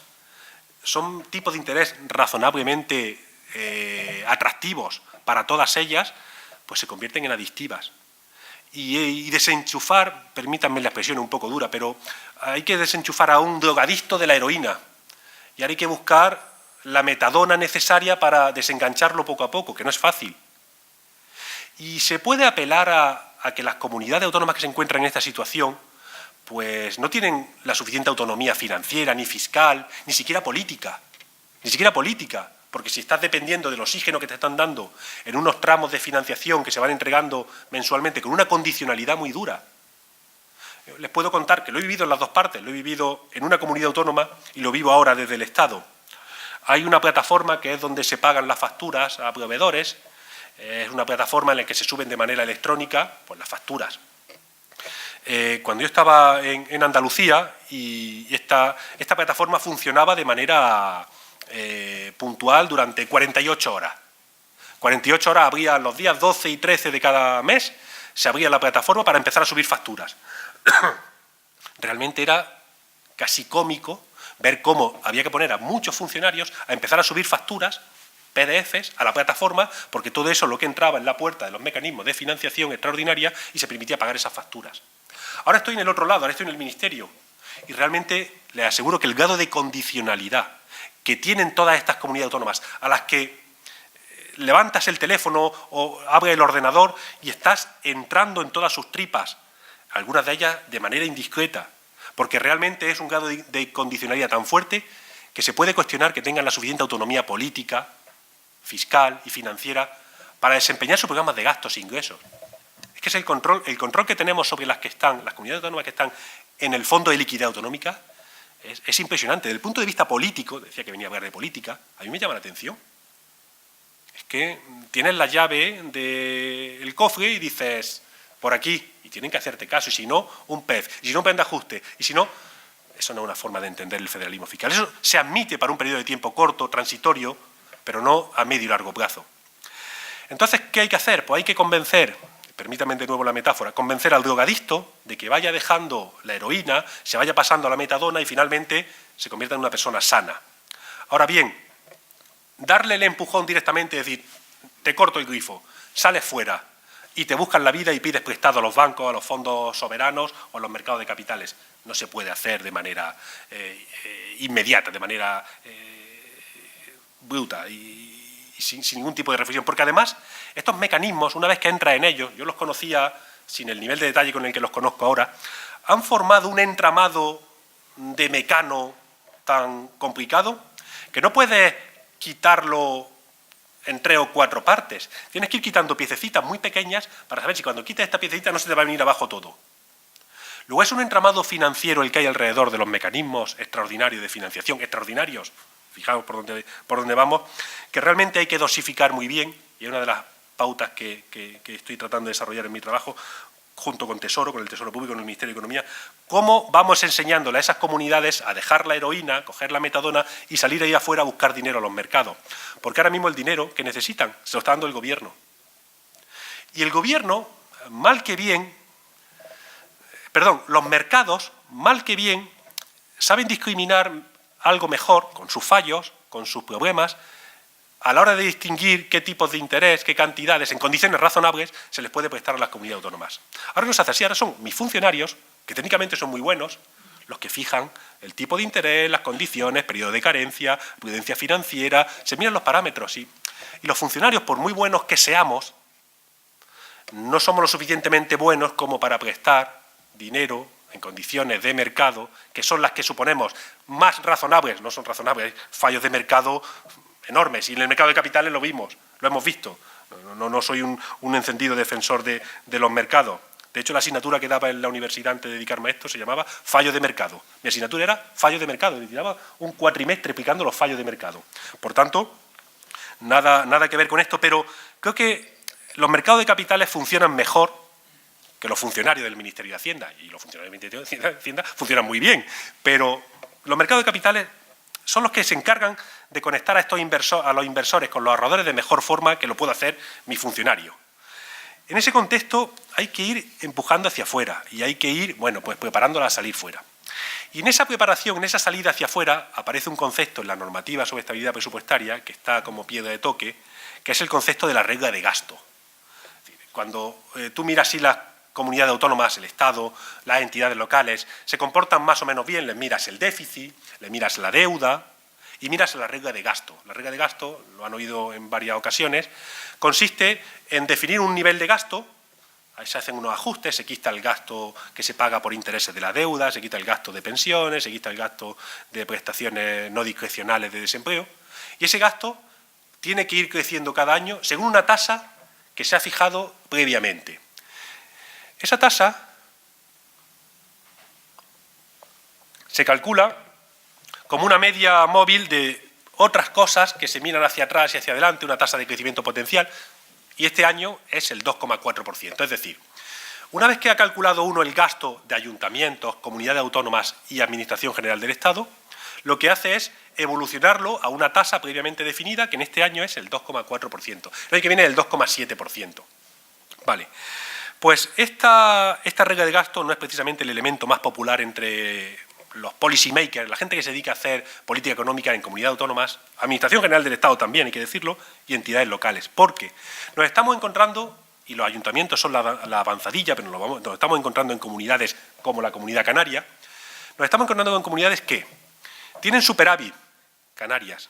Speaker 2: son tipos de interés razonablemente atractivos para todas ellas, pues se convierten en adictivas. y desenchufar, permítanme la expresión un poco dura, pero hay que desenchufar a un drogadicto de la heroína y ahora hay que buscar la metadona necesaria para desengancharlo poco a poco, que no es fácil. Y se puede apelar a que las comunidades autónomas que se encuentran en esta situación pues no tienen la suficiente autonomía financiera, ni fiscal, ni siquiera política, porque si estás dependiendo del oxígeno que te están dando en unos tramos de financiación que se van entregando mensualmente con una condicionalidad muy dura. Les puedo contar que lo he vivido en las dos partes, lo he vivido en una comunidad autónoma y lo vivo ahora desde el Estado. Hay una plataforma que es donde se pagan las facturas a proveedores, es una plataforma en la que se suben de manera electrónica pues, las facturas. Cuando yo estaba en Andalucía y esta plataforma funcionaba de manera puntual durante 48 horas. 48 horas abría los días 12 y 13 de cada mes, se abría la plataforma para empezar a subir facturas. Realmente era casi cómico ver cómo había que poner a muchos funcionarios a empezar a subir facturas, PDFs, a la plataforma, porque todo eso es lo que entraba en la puerta de los mecanismos de financiación extraordinaria y se permitía pagar esas facturas. Ahora estoy en el otro lado, ahora estoy en el Ministerio y realmente les aseguro que el grado de condicionalidad que tienen todas estas comunidades autónomas, a las que levantas el teléfono o abres el ordenador y estás entrando en todas sus tripas, algunas de ellas de manera indiscreta, porque realmente es un grado de condicionalidad tan fuerte que se puede cuestionar que tengan la suficiente autonomía política, fiscal y financiera para desempeñar sus programas de gastos e ingresos. Es que es el control que tenemos sobre las comunidades autónomas que están en el fondo de liquidez autonómica, es impresionante. Desde el punto de vista político, decía que venía a hablar de política, a mí me llama la atención. Es que tienes la llave del cofre y dices, por aquí, y tienen que hacerte caso, y si no, un PEF, y si no, un plan de ajuste, y si no, eso no es una forma de entender el federalismo fiscal. Eso se admite para un periodo de tiempo corto, transitorio, pero no a medio y largo plazo. Entonces, ¿qué hay que hacer? Pues hay que convencer, permítanme de nuevo la metáfora, convencer al drogadicto de que vaya dejando la heroína, se vaya pasando a la metadona y finalmente se convierta en una persona sana. Ahora bien, darle el empujón directamente, es decir, te corto el grifo, sales fuera y te buscas la vida y pides prestado a los bancos, a los fondos soberanos o a los mercados de capitales. No se puede hacer de manera inmediata, de manera bruta y sin ningún tipo de reflexión, porque además estos mecanismos, una vez que entras en ellos, yo los conocía sin el nivel de detalle con el que los conozco ahora, han formado un entramado de mecano tan complicado que no puedes quitarlo en 3 o 4 partes. Tienes que ir quitando piececitas muy pequeñas para saber si cuando quites esta piececita no se te va a venir abajo todo. Luego es un entramado financiero el que hay alrededor de los mecanismos extraordinarios de financiación, extraordinarios, fijaos por dónde vamos, que realmente hay que dosificar muy bien, y es una de las pautas que estoy tratando de desarrollar en mi trabajo, junto con Tesoro, con el Tesoro Público, con el Ministerio de Economía, cómo vamos enseñándole a esas comunidades a dejar la heroína, coger la metadona y salir ahí afuera a buscar dinero a los mercados. Porque ahora mismo el dinero que necesitan se lo está dando el gobierno. Y el gobierno, mal que bien, los mercados, mal que bien, saben discriminar algo mejor, con sus fallos, con sus problemas, a la hora de distinguir qué tipos de interés, qué cantidades, en condiciones razonables, se les puede prestar a las comunidades autónomas. Ahora no se hace así, ahora son mis funcionarios, que técnicamente son muy buenos, los que fijan el tipo de interés, las condiciones, periodo de carencia, prudencia financiera, se miran los parámetros. Y los funcionarios, por muy buenos que seamos, no somos lo suficientemente buenos como para prestar dinero en condiciones de mercado, que son las que suponemos más razonables, no son razonables, hay fallos de mercado enormes, y en el mercado de capitales lo hemos visto. No soy un encendido defensor de los mercados. De hecho, la asignatura que daba en la universidad antes de dedicarme a esto se llamaba fallos de mercado. Mi asignatura era fallos de mercado, y daba un cuatrimestre explicando los fallos de mercado. Por tanto, nada que ver con esto, pero creo que los mercados de capitales funcionan mejor que los funcionarios del Ministerio de Hacienda, y los funcionarios del Ministerio de Hacienda funcionan muy bien, pero los mercados de capitales son los que se encargan de conectar a los inversores con los ahorradores de mejor forma que lo puede hacer mi funcionario. En ese contexto hay que ir empujando hacia afuera y hay que ir, pues preparándola a salir fuera. Y en esa preparación, en esa salida hacia afuera, aparece un concepto en la normativa sobre estabilidad presupuestaria que está como piedra de toque, que es el concepto de la regla de gasto. Cuando tú miras si las comunidades autónomas, el Estado, las entidades locales, se comportan más o menos bien, les miras el déficit, les miras la deuda y miras la regla de gasto. La regla de gasto, lo han oído en varias ocasiones, consiste en definir un nivel de gasto. Ahí se hacen unos ajustes, se quita el gasto que se paga por intereses de la deuda, se quita el gasto de pensiones, se quita el gasto de prestaciones no discrecionales de desempleo, y ese gasto tiene que ir creciendo cada año según una tasa que se ha fijado previamente. Esa tasa se calcula como una media móvil de otras cosas que se miran hacia atrás y hacia adelante, una tasa de crecimiento potencial, y este año es el 2,4%. Es decir, una vez que ha calculado uno el gasto de ayuntamientos, comunidades autónomas y Administración General del Estado, lo que hace es evolucionarlo a una tasa previamente definida, que en este año es el 2,4%. El año que viene el 2,7%. Vale. Pues esta regla de gasto no es precisamente el elemento más popular entre los policy makers, la gente que se dedica a hacer política económica en comunidades autónomas, Administración General del Estado también, hay que decirlo, y entidades locales. Porque nos estamos encontrando, y los ayuntamientos son la avanzadilla, pero nos estamos encontrando en comunidades como la Comunidad Canaria, nos estamos encontrando con comunidades que tienen superávit, Canarias,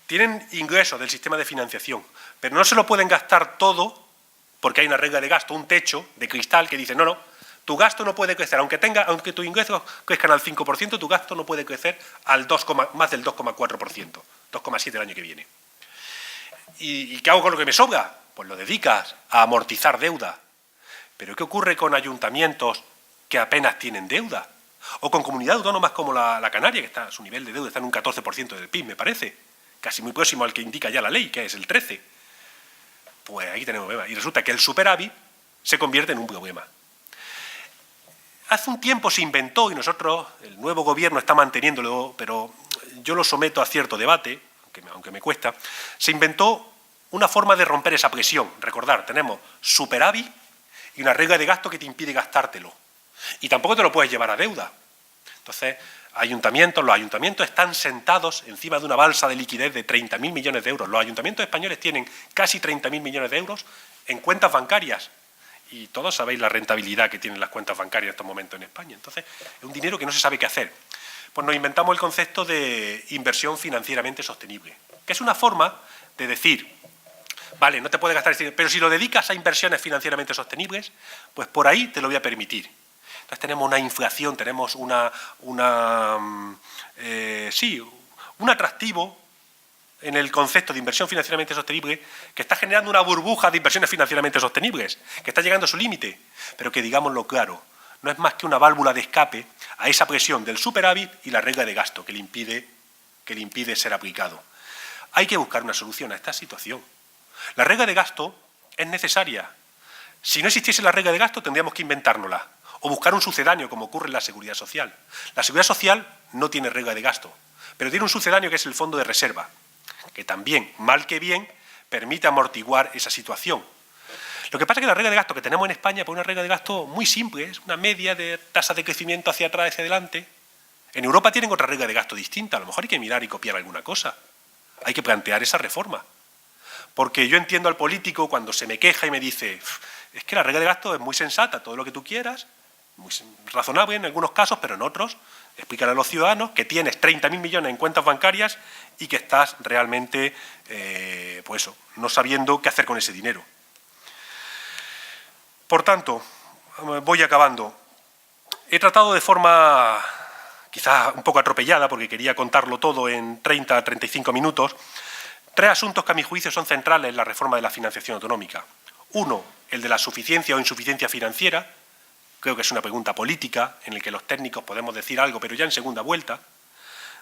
Speaker 2: tienen ingresos del sistema de financiación, pero no se lo pueden gastar todo porque hay una regla de gasto, un techo de cristal que dice, no, tu gasto no puede crecer, aunque tus ingresos crezcan al 5%, tu gasto no puede crecer al más del 2,4%, 2,7% el año que viene. ¿Y qué hago con lo que me sobra? Pues lo dedicas a amortizar deuda. ¿Pero qué ocurre con ayuntamientos que apenas tienen deuda? O con comunidades autónomas como la Canaria, que su nivel de deuda está en un 14% del PIB, me parece, casi muy próximo al que indica ya la ley, que es el 13%. Pues ahí tenemos un problema. Y resulta que el superávit se convierte en un problema. Hace un tiempo se inventó, y nosotros, el nuevo gobierno está manteniéndolo, pero yo lo someto a cierto debate, aunque me cuesta, se inventó una forma de romper esa presión. Recordar, tenemos superávit y una regla de gasto que te impide gastártelo. Y tampoco te lo puedes llevar a deuda. Entonces, los ayuntamientos están sentados encima de una balsa de liquidez de 30.000 millones de euros. Los ayuntamientos españoles tienen casi 30.000 millones de euros en cuentas bancarias. Y todos sabéis la rentabilidad que tienen las cuentas bancarias en estos momentos en España. Entonces, es un dinero que no se sabe qué hacer. Pues nos inventamos el concepto de inversión financieramente sostenible, que es una forma de decir, vale, no te puedes gastar ese dinero, pero si lo dedicas a inversiones financieramente sostenibles, pues por ahí te lo voy a permitir. Entonces tenemos una inflación, tenemos un atractivo en el concepto de inversión financieramente sostenible que está generando una burbuja de inversiones financieramente sostenibles, que está llegando a su límite, pero que, digámoslo claro, no es más que una válvula de escape a esa presión del superávit y la regla de gasto que le impide ser aplicado. Hay que buscar una solución a esta situación. La regla de gasto es necesaria. Si no existiese la regla de gasto, tendríamos que inventárnosla o buscar un sucedáneo, como ocurre en la Seguridad Social. La Seguridad Social no tiene regla de gasto, pero tiene un sucedáneo que es el Fondo de Reserva, que también, mal que bien, permite amortiguar esa situación. Lo que pasa es que la regla de gasto que tenemos en España es una regla de gasto muy simple, es una media de tasa de crecimiento hacia atrás y hacia adelante. En Europa tienen otra regla de gasto distinta, a lo mejor hay que mirar y copiar alguna cosa. Hay que plantear esa reforma. Porque yo entiendo al político cuando se me queja y me dice, es que la regla de gasto es muy sensata, todo lo que tú quieras, muy razonable en algunos casos, pero en otros, explícale a los ciudadanos que tienes 30.000 millones en cuentas bancarias y que estás realmente, no sabiendo qué hacer con ese dinero. Por tanto, voy acabando. He tratado de forma quizás un poco atropellada, porque quería contarlo todo en 30 a 35 minutos, 3 asuntos que a mi juicio son centrales en la reforma de la financiación autonómica. Uno, el de la suficiencia o insuficiencia financiera. Creo que es una pregunta política en la que los técnicos podemos decir algo, pero ya en segunda vuelta.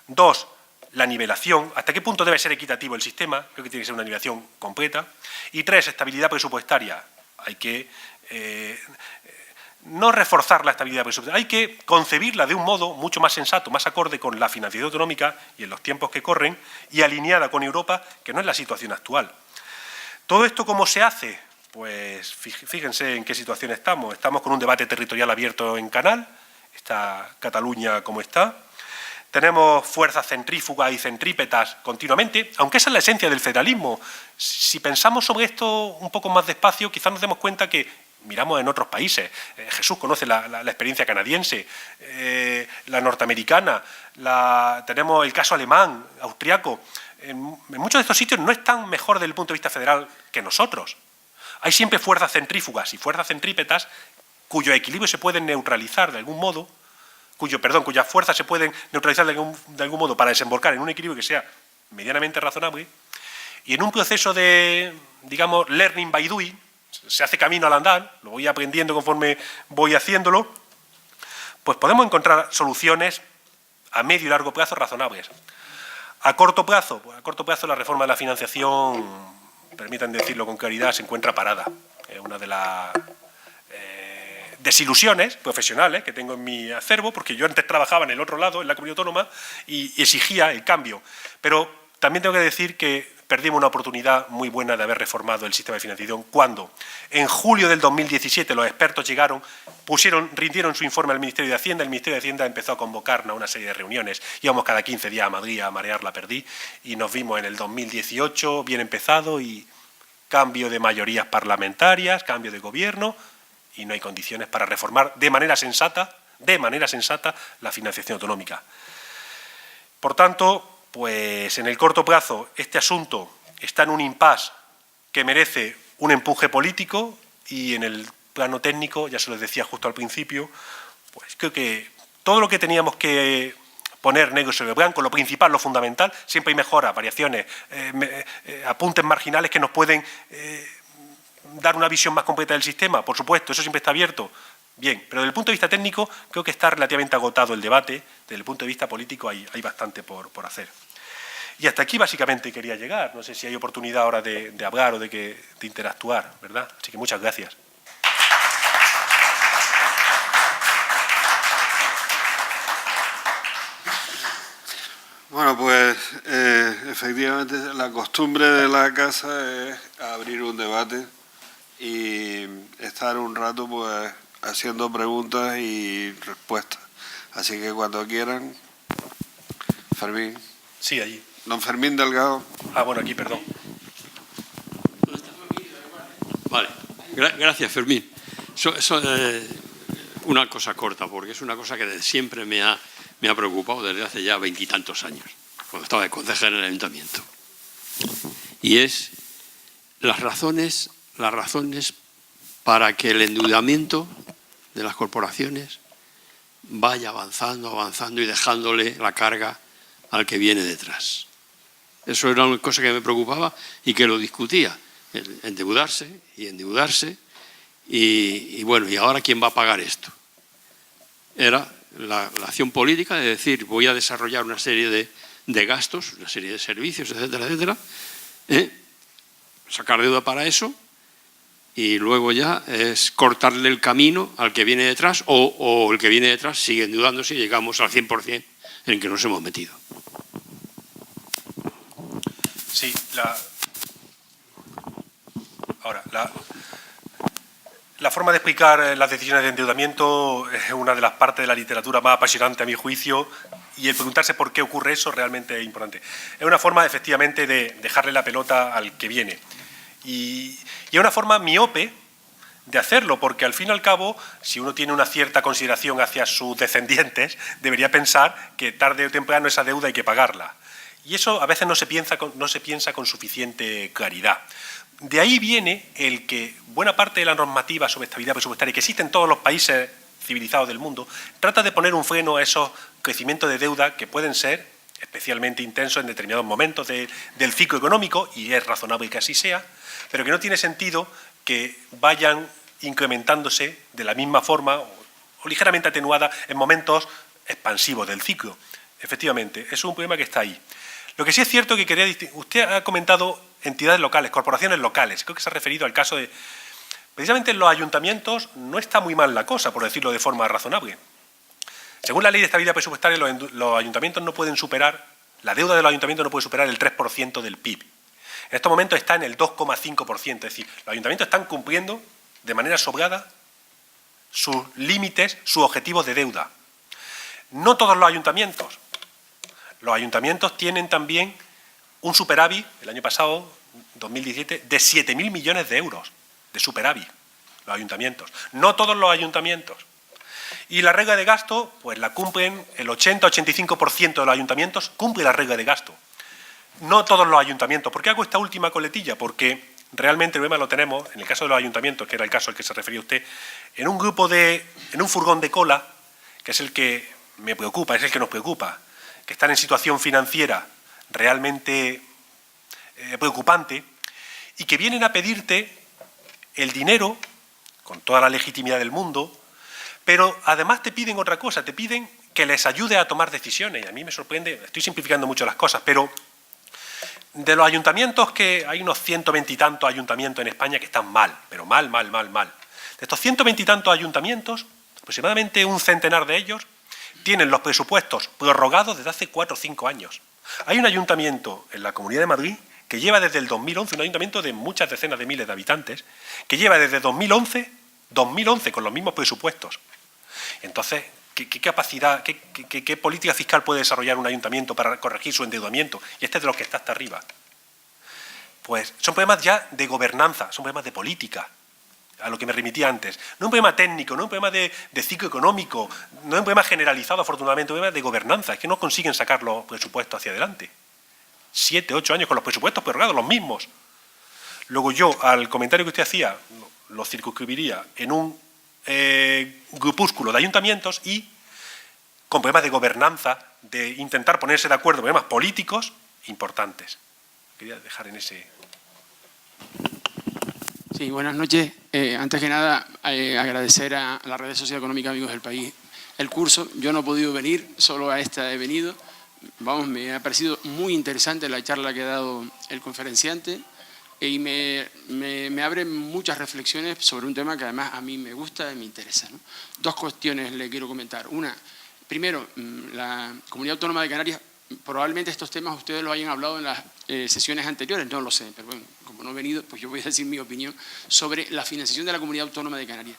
Speaker 2: 2, la nivelación. ¿Hasta qué punto debe ser equitativo el sistema? Creo que tiene que ser una nivelación completa. Y 3, estabilidad presupuestaria. Hay que no reforzar la estabilidad presupuestaria, hay que concebirla de un modo mucho más sensato, más acorde con la financiación autonómica y en los tiempos que corren y alineada con Europa, que no es la situación actual. ¿Todo esto cómo se hace? Pues fíjense en qué situación estamos. Estamos con un debate territorial abierto en Canal, está Cataluña como está. Tenemos fuerzas centrífugas y centrípetas continuamente, aunque esa es la esencia del federalismo. Si pensamos sobre esto un poco más despacio, quizás nos demos cuenta que miramos en otros países. Jesús conoce la experiencia canadiense, la norteamericana, tenemos el caso alemán, austriaco. En muchos de estos sitios no están mejor desde el punto de vista federal que nosotros. Hay siempre fuerzas centrífugas y fuerzas centrípetas cuyo equilibrio se pueden neutralizar de algún modo, cuyas fuerzas se pueden neutralizar de algún modo para desembocar en un equilibrio que sea medianamente razonable, y en un proceso de, digamos, learning by doing, se hace camino al andar, lo voy aprendiendo conforme voy haciéndolo, pues podemos encontrar soluciones a medio y largo plazo razonables. A corto plazo, la reforma de la financiación, permitan decirlo con claridad, se encuentra parada. Es una de las desilusiones profesionales que tengo en mi acervo, porque yo antes trabajaba en el otro lado, en la comunidad autónoma, y exigía el cambio. Pero también tengo que decir que perdimos una oportunidad muy buena de haber reformado el sistema de financiación cuando, en julio del 2017, los expertos llegaron, rindieron su informe al Ministerio de Hacienda, el Ministerio de Hacienda empezó a convocarnos a una serie de reuniones, íbamos cada 15 días a Madrid a marear la perdiz, y nos vimos en el 2018 bien empezado, y cambio de mayorías parlamentarias, cambio de gobierno, y no hay condiciones para reformar de manera sensata la financiación autonómica. Por tanto, pues en el corto plazo este asunto está en un impasse que merece un empuje político, y en el plano técnico, ya se los decía justo al principio, pues creo que todo lo que teníamos que poner negro sobre blanco, lo principal, lo fundamental, siempre hay mejoras, variaciones, apuntes marginales que nos pueden dar una visión más completa del sistema, por supuesto, eso siempre está abierto. Bien, pero desde el punto de vista técnico creo que está relativamente agotado el debate, desde el punto de vista político hay bastante por hacer. Y hasta aquí básicamente quería llegar, no sé si hay oportunidad ahora de hablar o de interactuar, ¿verdad? Así que muchas gracias.
Speaker 1: Bueno, pues efectivamente la costumbre de la casa es abrir un debate y estar un rato pues haciendo preguntas y respuestas. Así que cuando quieran, Fermín.
Speaker 2: Sí, allí.
Speaker 1: Don Fermín Delgado.
Speaker 2: Ah, bueno, aquí, perdón.
Speaker 3: Vale, gracias, Fermín. Una cosa corta, porque es una cosa que siempre me ha preocupado desde hace ya 20 y tantos años, cuando estaba de concejal en el ayuntamiento. Y es las razones para que el endeudamiento de las corporaciones vaya avanzando y dejándole la carga al que viene detrás. Eso era una cosa que me preocupaba y que lo discutía, el endeudarse y bueno, ¿y ahora quién va a pagar esto? Era la acción política de decir, voy a desarrollar una serie de gastos, una serie de servicios, etcétera, etcétera, sacar deuda para eso, y luego ya es cortarle el camino al que viene detrás, o el que viene detrás sigue endeudándose y llegamos al 100% en el que nos hemos metido.
Speaker 2: Sí, la forma de explicar las decisiones de endeudamiento es una de las partes de la literatura más apasionante a mi juicio, y el preguntarse por qué ocurre eso realmente es importante. Es una forma efectivamente de dejarle la pelota al que viene, y es una forma miope de hacerlo, porque al fin y al cabo, si uno tiene una cierta consideración hacia sus descendientes, debería pensar que tarde o temprano esa deuda hay que pagarla. Y eso a veces no se piensa con suficiente claridad. De ahí viene el que buena parte de la normativa sobre estabilidad presupuestaria que existe en todos los países civilizados del mundo trata de poner un freno a esos crecimientos de deuda que pueden ser especialmente intensos en determinados momentos del ciclo económico, y es razonable que así sea, pero que no tiene sentido que vayan incrementándose de la misma forma o ligeramente atenuada en momentos expansivos del ciclo. Efectivamente, es un problema que está ahí. Lo que sí es cierto que quería distinguir, usted ha comentado entidades locales, corporaciones locales, creo que se ha referido al caso de... Precisamente en los ayuntamientos no está muy mal la cosa, por decirlo de forma razonable. Según la Ley de Estabilidad Presupuestaria, los ayuntamientos no pueden superar, la deuda de los ayuntamientos no puede superar el 3% del PIB. En estos momentos está en el 2,5%, es decir, los ayuntamientos están cumpliendo de manera sobrada sus límites, sus objetivos de deuda. No todos los ayuntamientos tienen también un superávit, el año pasado, 2017, de 7.000 millones de euros de superávit. los ayuntamientos. No todos los ayuntamientos. Y la regla de gasto, pues la cumplen el 80-85% de los ayuntamientos, cumple la regla de gasto. No todos los ayuntamientos. ¿Por qué hago esta última coletilla? Porque realmente el problema lo tenemos, en el caso de los ayuntamientos, que era el caso al que se refería usted, en un furgón de cola, que es el que me preocupa, es el que nos preocupa, que están en situación financiera realmente preocupante y que vienen a pedirte el dinero, con toda la legitimidad del mundo, pero además te piden otra cosa, te piden que les ayude a tomar decisiones. Y a mí me sorprende, estoy simplificando mucho las cosas, pero de los ayuntamientos, que hay unos 120 y tantos ayuntamientos en España que están mal, pero mal. De estos 120 y tantos ayuntamientos, aproximadamente un centenar de ellos tienen los presupuestos prorrogados desde hace 4 o 5 años. Hay un ayuntamiento en la Comunidad de Madrid que lleva desde el 2011, un ayuntamiento de muchas decenas de miles de habitantes, que lleva desde 2011 con los mismos presupuestos. Entonces, ¿qué capacidad, qué política fiscal puede desarrollar un ayuntamiento para corregir su endeudamiento? Y este es de los que está hasta arriba. Pues son problemas ya de gobernanza, son problemas de política, a lo que me remitía antes. No un problema técnico, no un problema de ciclo económico, no un problema generalizado, afortunadamente, un problema de gobernanza. Es que no consiguen sacar los presupuestos hacia adelante. 7, 8 años con los presupuestos prorrogados, los mismos. Luego yo, al comentario que usted hacía, lo circunscribiría en un grupúsculo de ayuntamientos y con problemas de gobernanza, de intentar ponerse de acuerdo, problemas políticos importantes. Quería dejar en ese...
Speaker 4: Sí, buenas noches. Antes que nada, agradecer a la Red de Sociedad Económica Amigos del País el curso. Yo no he podido venir, solo a esta he venido. Vamos, me ha parecido muy interesante la charla que ha dado el conferenciante y me abre muchas reflexiones sobre un tema que además a mí me gusta y me interesa, ¿no? 2 cuestiones le quiero comentar. Una, primero, la Comunidad Autónoma de Canarias, probablemente estos temas ustedes lo hayan hablado en las sesiones anteriores, no lo sé, pero bueno, como no he venido, pues yo voy a decir mi opinión sobre la financiación de la Comunidad Autónoma de Canarias.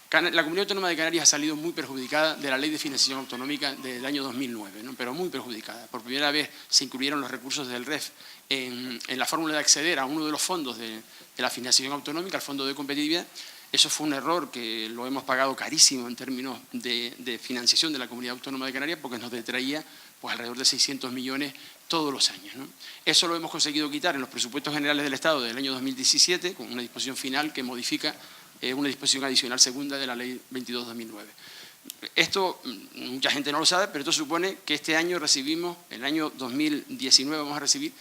Speaker 4: La Comunidad Autónoma de Canarias ha salido muy perjudicada de la Ley de Financiación Autonómica del año 2009, ¿no? Pero muy perjudicada. Por primera vez se incluyeron los recursos del REF en la fórmula de acceder a uno de los fondos de la financiación autonómica, el Fondo de Competitividad. Eso fue un error que lo hemos pagado carísimo en términos de financiación de la Comunidad Autónoma de Canarias, porque nos detraía pues, alrededor de 600 millones todos los años, ¿no? Eso lo hemos conseguido quitar en los presupuestos generales del Estado del año 2017, con una disposición final que modifica una disposición adicional segunda de la Ley 22/2009. Esto mucha gente no lo sabe, pero esto supone que este año recibimos, el año 2019 vamos a recibir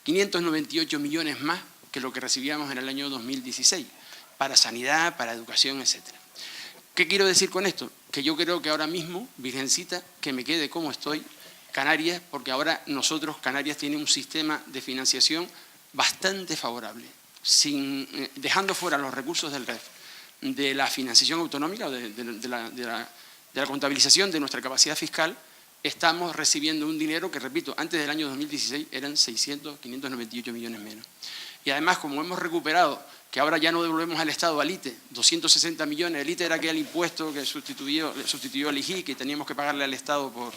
Speaker 4: 598 millones más que lo que recibíamos en el año 2016, para sanidad, para educación, etc. ¿Qué quiero decir con esto? Que yo creo que ahora mismo, Virgencita, que me quede como estoy, Canarias, porque ahora nosotros, Canarias, tiene un sistema de financiación bastante favorable, dejando fuera los recursos del REF, de la financiación autonómica, de la contabilización de nuestra capacidad fiscal, estamos recibiendo un dinero que, repito, antes del año 2016 eran 598 millones menos. Y además, como hemos recuperado, que ahora ya no devolvemos al Estado, al ITE, 260 millones, el ITE era aquel impuesto que sustituyó al IGI, que teníamos que pagarle al Estado por...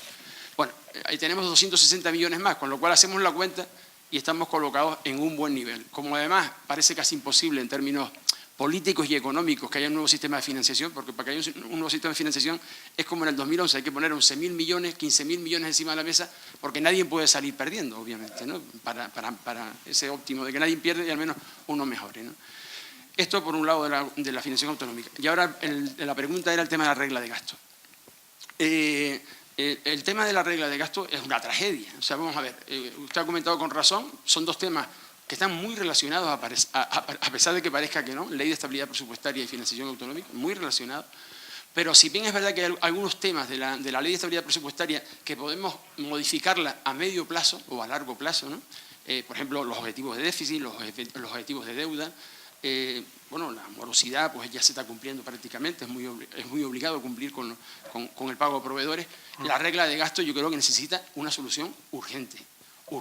Speaker 4: Bueno, ahí tenemos 260 millones más, con lo cual hacemos la cuenta y estamos colocados en un buen nivel. Como además parece casi imposible en términos políticos y económicos que haya un nuevo sistema de financiación, porque para que haya un nuevo sistema de financiación es como en el 2011, hay que poner 11.000 millones, 15.000 millones encima de la mesa, porque nadie puede salir perdiendo, obviamente, ¿no? Para ese óptimo de que nadie pierde y al menos uno mejore, ¿no? Esto por un lado de la financiación autonómica. Y ahora la pregunta era el tema de la regla de gasto. El tema de la regla de gasto es una tragedia. O sea, vamos a ver, usted ha comentado con razón, son 2 temas que están muy relacionados, a pesar de que parezca que no, Ley de Estabilidad Presupuestaria y Financiación Autonómica, muy relacionados. Pero si bien es verdad que hay algunos temas de la Ley de Estabilidad Presupuestaria que podemos modificarla a medio plazo o a largo plazo, ¿no? Por ejemplo, los objetivos de déficit, los objetivos de deuda. Bueno, la morosidad pues ya se está cumpliendo prácticamente, es muy obligado a cumplir con el pago de proveedores. La regla de gasto yo creo que necesita una solución urgente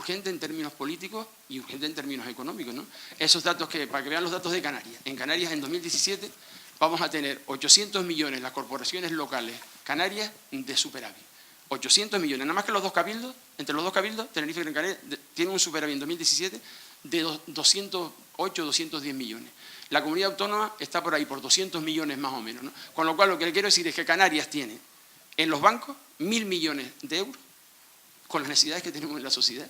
Speaker 4: en términos políticos y urgente en términos económicos, ¿no? Esos datos para que vean los datos de Canarias. En Canarias en 2017 vamos a tener 800 millones las corporaciones locales canarias de superávit. 800 millones, nada más que los 2 cabildos, entre los 2 cabildos, Tenerife y Gran Canaria tienen un superávit en 2017 de 208, 210 millones. La comunidad autónoma está por ahí, por 200 millones más o menos, ¿no? Con lo cual, lo que le quiero decir es que Canarias tiene en los bancos 1.000 millones de euros con las necesidades que tenemos en la sociedad.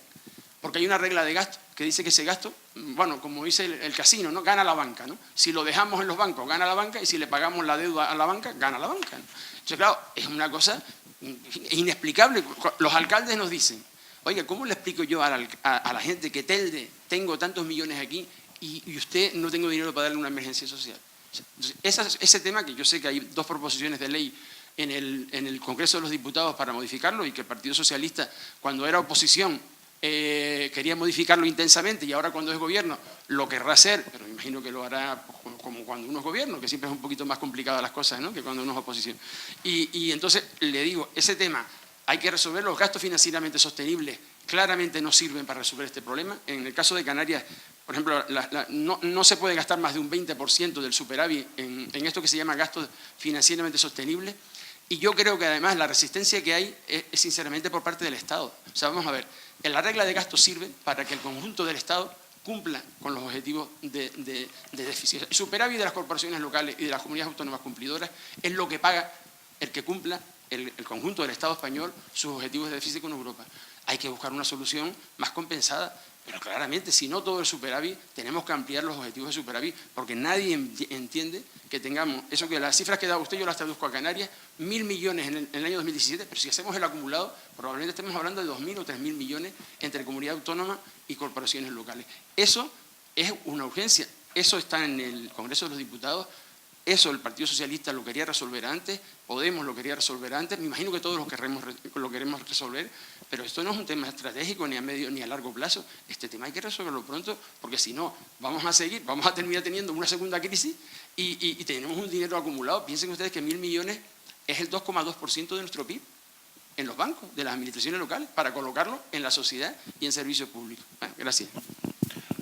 Speaker 4: Porque hay una regla de gasto que dice que ese gasto, bueno, como dice el casino, ¿no? Gana la banca, ¿no? Si lo dejamos en los bancos, gana la banca, y si le pagamos la deuda a la banca, gana la banca, ¿no? Entonces, claro, es una cosa inexplicable. Los alcaldes nos dicen, oiga, ¿cómo le explico yo a la gente que Telde tengo tantos millones aquí y usted no tengo dinero para darle una emergencia social? Entonces, ese tema, que yo sé que hay 2 proposiciones de ley en el Congreso de los Diputados para modificarlo, y que el Partido Socialista, cuando era oposición, quería modificarlo intensamente, y ahora cuando es gobierno lo querrá hacer, pero me imagino que lo hará como cuando uno es gobierno, que siempre es un poquito más complicada las cosas, ¿no?, que cuando uno es oposición. Y entonces le digo, ese tema hay que resolver. Los gastos financieramente sostenibles claramente no sirven para resolver este problema. En el caso de Canarias, por ejemplo, no se puede gastar más de un 20% del superávit en esto que se llama gastos financieramente sostenibles. Y yo creo que además la resistencia que hay es sinceramente por parte del Estado. O sea, vamos a ver, la regla de gasto sirve para que el conjunto del Estado cumpla con los objetivos de déficit. El superávit de las corporaciones locales y de las comunidades autónomas cumplidoras es lo que paga el que cumpla el conjunto del Estado español sus objetivos de déficit con Europa. Hay que buscar una solución más compensada, pero claramente, si no todo el superávit, tenemos que ampliar los objetivos de superávit, porque nadie entiende que tengamos eso, que las cifras que da usted, yo las traduzco a Canarias, 1.000 millones en el año 2017, pero si hacemos el acumulado, probablemente estemos hablando de 2.000 o 3.000 millones entre comunidad autónoma y corporaciones locales. Eso es una urgencia, eso está en el Congreso de los Diputados. Eso el Partido Socialista lo quería resolver antes, Podemos lo quería resolver antes, me imagino que todos lo queremos resolver, pero esto no es un tema estratégico ni a medio ni a largo plazo. Este tema hay que resolverlo pronto, porque si no vamos a terminar teniendo una segunda crisis y tenemos un dinero acumulado. Piensen ustedes que 1.000 millones es el 2,2% de nuestro PIB en los bancos, de las administraciones locales, para colocarlo en la sociedad y en servicios públicos. Bueno, gracias.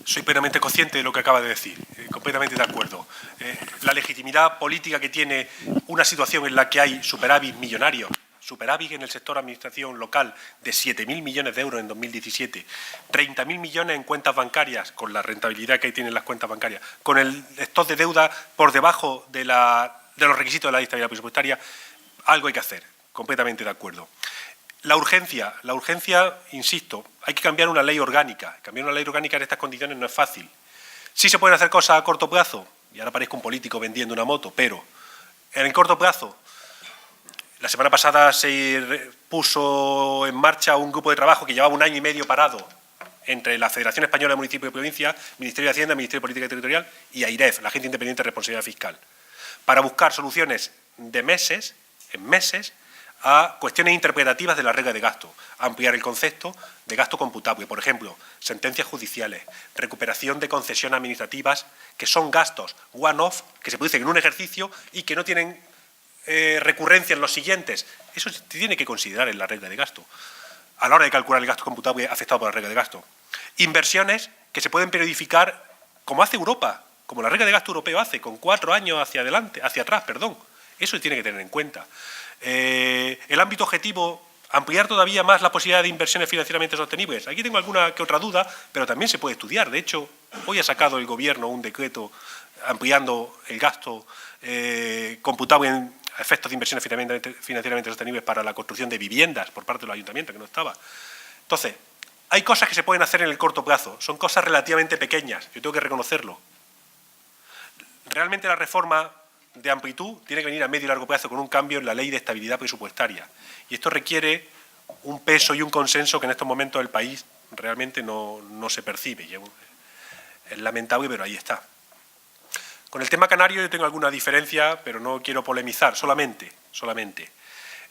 Speaker 2: Soy plenamente consciente de lo que acaba de decir, completamente de acuerdo. La legitimidad política que tiene una situación en la que hay superávit millonario, superávit en el sector administración local de 7.000 millones de euros en 2017, 30.000 millones en cuentas bancarias, con la rentabilidad que tienen las cuentas bancarias, con el stock de deuda por debajo de los requisitos de la estabilidad presupuestaria, algo hay que hacer, completamente de acuerdo. La urgencia, insisto, hay que cambiar una ley orgánica. Cambiar una ley orgánica en estas condiciones no es fácil. Sí se pueden hacer cosas a corto plazo, y ahora parezco un político vendiendo una moto, pero en el corto plazo, la semana pasada se puso en marcha un grupo de trabajo que llevaba 1 año y medio parado entre la Federación Española de Municipios y Provincias, Ministerio de Hacienda, Ministerio de Política Territorial y AIREF, la Agencia Independiente de Responsabilidad Fiscal, para buscar soluciones en meses, a cuestiones interpretativas de la regla de gasto, ampliar el concepto de gasto computable, por ejemplo, sentencias judiciales, recuperación de concesiones administrativas, que son gastos one-off, que se producen en un ejercicio y que no tienen recurrencia en los siguientes. Eso se tiene que considerar en la regla de gasto, a la hora de calcular el gasto computable afectado por la regla de gasto. Inversiones que se pueden periodificar, como hace Europa, como la regla de gasto europeo hace, con 4 años hacia atrás. Eso se tiene que tener en cuenta. El ámbito objetivo, ampliar todavía más la posibilidad de inversiones financieramente sostenibles. Aquí tengo alguna que otra duda, pero también se puede estudiar. De hecho, hoy ha sacado el Gobierno un decreto ampliando el gasto computable en efectos de inversiones financieramente sostenibles para la construcción de viviendas por parte de los ayuntamientos, que no estaba. Entonces, hay cosas que se pueden hacer en el corto plazo. Son cosas relativamente pequeñas, yo tengo que reconocerlo. Realmente la reforma de amplitud tiene que venir a medio y largo plazo con un cambio en la ley de estabilidad presupuestaria. Y esto requiere un peso y un consenso que en estos momentos el país realmente no se percibe. Y es lamentable, pero ahí está. Con el tema canario yo tengo alguna diferencia, pero no quiero polemizar, solamente.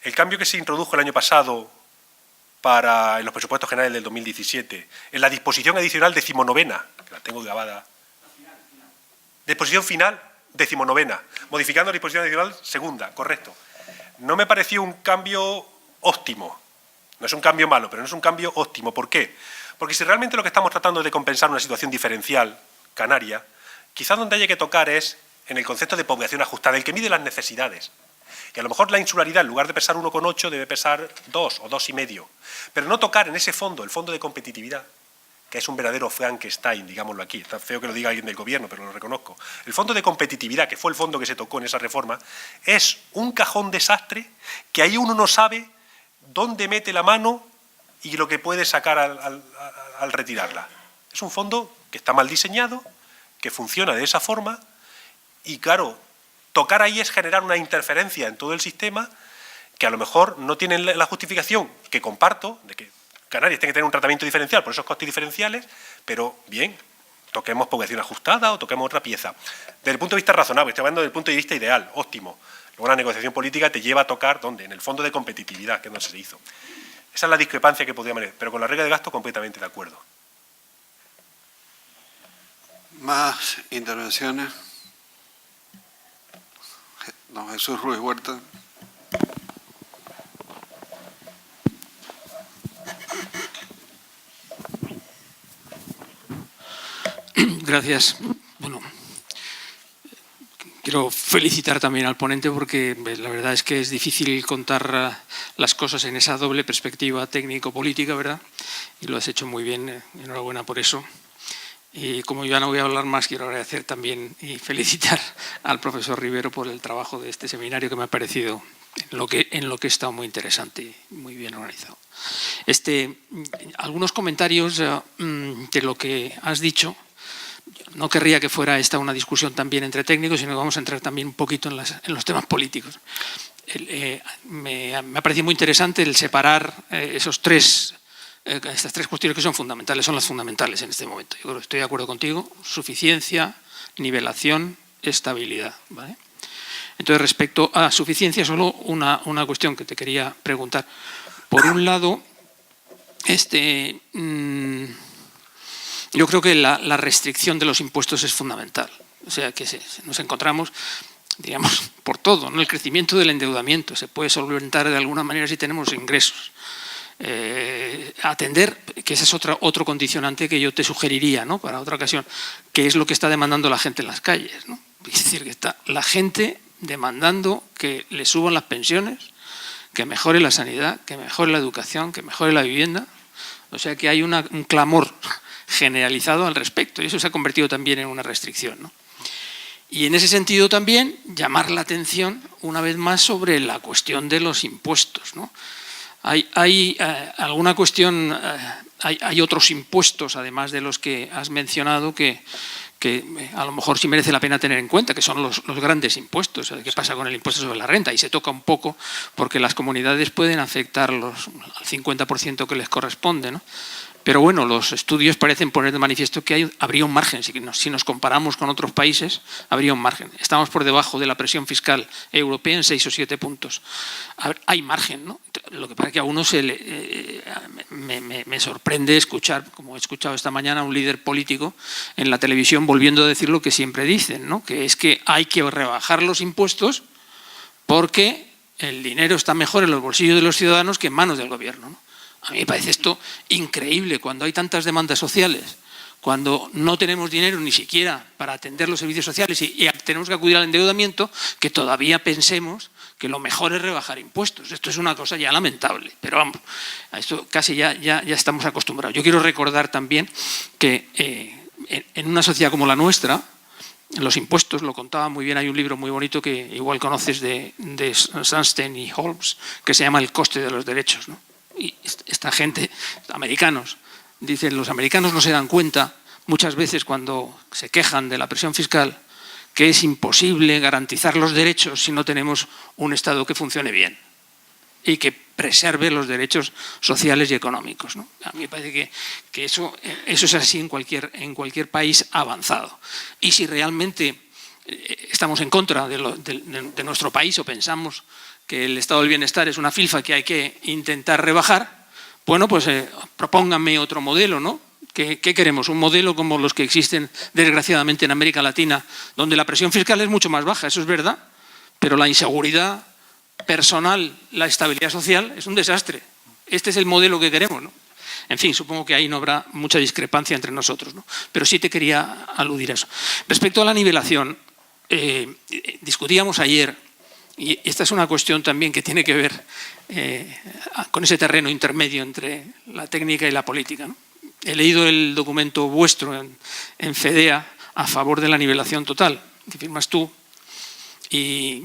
Speaker 2: El cambio que se introdujo el año pasado en los presupuestos generales del 2017, en la disposición adicional 19ª, que la tengo grabada, disposición final 19ª, modificando la disposición adicional 2ª, correcto. No me pareció un cambio óptimo. No es un cambio malo, pero no es un cambio óptimo. ¿Por qué? Porque si realmente lo que estamos tratando es de compensar una situación diferencial canaria, quizás donde haya que tocar es en el concepto de población ajustada, el que mide las necesidades. Y a lo mejor la insularidad, en lugar de pesar 1,8, debe pesar 2 o 2,5. Pero no tocar en ese fondo, el fondo de competitividad, que es un verdadero Frankenstein, digámoslo aquí. Está feo que lo diga alguien del gobierno, pero lo reconozco. El fondo de competitividad, que fue el fondo que se tocó en esa reforma, es un cajón desastre que ahí uno no sabe dónde mete la mano y lo que puede sacar al retirarla. Es un fondo que está mal diseñado, que funciona de esa forma y, claro, tocar ahí es generar una interferencia en todo el sistema que a lo mejor no tienen la justificación que comparto, de que Canarias tiene que tener un tratamiento diferencial por esos costes diferenciales, pero bien, toquemos población ajustada o toquemos otra pieza. Desde el punto de vista razonable, estoy hablando desde el punto de vista ideal, óptimo. Luego la negociación política te lleva a tocar, ¿dónde? En el fondo de competitividad, que no se hizo. Esa es la discrepancia que podría haber, pero con la regla de gasto completamente de acuerdo.
Speaker 1: Más intervenciones. Don Jesús Ruiz Huerta.
Speaker 5: Gracias. Bueno, quiero felicitar también al ponente porque la verdad es que es difícil contar las cosas en esa doble perspectiva técnico-política, ¿verdad? Y lo has hecho muy bien, enhorabuena por eso. Y como ya no voy a hablar más, quiero agradecer también y felicitar al profesor Rivero por el trabajo de este seminario que me ha parecido en lo que he estado muy interesante y muy bien organizado. Algunos comentarios de lo que has dicho. No querría que fuera esta una discusión también entre técnicos, sino que vamos a entrar también un poquito en los temas políticos. Me ha parecido muy interesante el separar estas tres cuestiones que son fundamentales, son las fundamentales en este momento. Yo creo que estoy de acuerdo contigo, suficiencia, nivelación, estabilidad, ¿vale? Entonces, respecto a suficiencia, solo una cuestión que te quería preguntar. Por un lado, yo creo que la restricción de los impuestos es fundamental. O sea, que nos encontramos, digamos, por todo, ¿no? El crecimiento del endeudamiento se puede solventar de alguna manera si tenemos ingresos. Atender, que ese es otro condicionante que yo te sugeriría, ¿no? Para otra ocasión, que es lo que está demandando la gente en las calles, ¿no? Es decir, que está la gente demandando que le suban las pensiones, que mejore la sanidad, que mejore la educación, que mejore la vivienda. O sea, que hay un clamor generalizado al respecto y eso se ha convertido también en una restricción, ¿no? Y en ese sentido también llamar la atención una vez más sobre la cuestión de los impuestos, ¿no? Hay alguna cuestión, hay otros impuestos además de los que has mencionado que a lo mejor sí merece la pena tener en cuenta, que son los grandes impuestos. ¿Qué pasa con el impuesto sobre la renta? Y se toca un poco porque las comunidades pueden afectar al 50% que les corresponde, ¿no? Pero bueno, los estudios parecen poner de manifiesto que habría un margen. Si nos comparamos con otros países, habría un margen. Estamos por debajo de la presión fiscal europea en 6 o 7 puntos. Hay margen, ¿no? Lo que pasa es que a uno me sorprende escuchar, como he escuchado esta mañana, a un líder político en la televisión volviendo a decir lo que siempre dicen, ¿no? Que es que hay que rebajar los impuestos porque el dinero está mejor en los bolsillos de los ciudadanos que en manos del gobierno, ¿no? A mí me parece esto increíble cuando hay tantas demandas sociales, cuando no tenemos dinero ni siquiera para atender los servicios sociales y tenemos que acudir al endeudamiento, que todavía pensemos que lo mejor es rebajar impuestos. Esto es una cosa ya lamentable, pero vamos, a esto casi ya estamos acostumbrados. Yo quiero recordar también que en una sociedad como la nuestra, los impuestos, lo contaba muy bien, hay un libro muy bonito que igual conoces de Sunstein y Holmes, que se llama El coste de los derechos, ¿no? Y esta gente, americanos, dicen, los americanos no se dan cuenta muchas veces cuando se quejan de la presión fiscal que es imposible garantizar los derechos si no tenemos un Estado que funcione bien y que preserve los derechos sociales y económicos, ¿no? A mí me parece que eso es así en cualquier país avanzado. Y si realmente estamos en contra de nuestro país o pensamos que el estado del bienestar es una filfa que hay que intentar rebajar, bueno, pues propónganme otro modelo, ¿no? ¿Qué queremos? ¿Un modelo como los que existen desgraciadamente en América Latina, donde la presión fiscal es mucho más baja, eso es verdad, pero la inseguridad personal, la estabilidad social es un desastre? Este es el modelo que queremos, ¿no? En fin, supongo que ahí no habrá mucha discrepancia entre nosotros, ¿no? Pero sí te quería aludir a eso. Respecto a la nivelación, discutíamos ayer, y esta es una cuestión también que tiene que ver con ese terreno intermedio entre la técnica y la política, ¿no? he leído el documento vuestro en FEDEA a favor de la nivelación total, que firmas tú y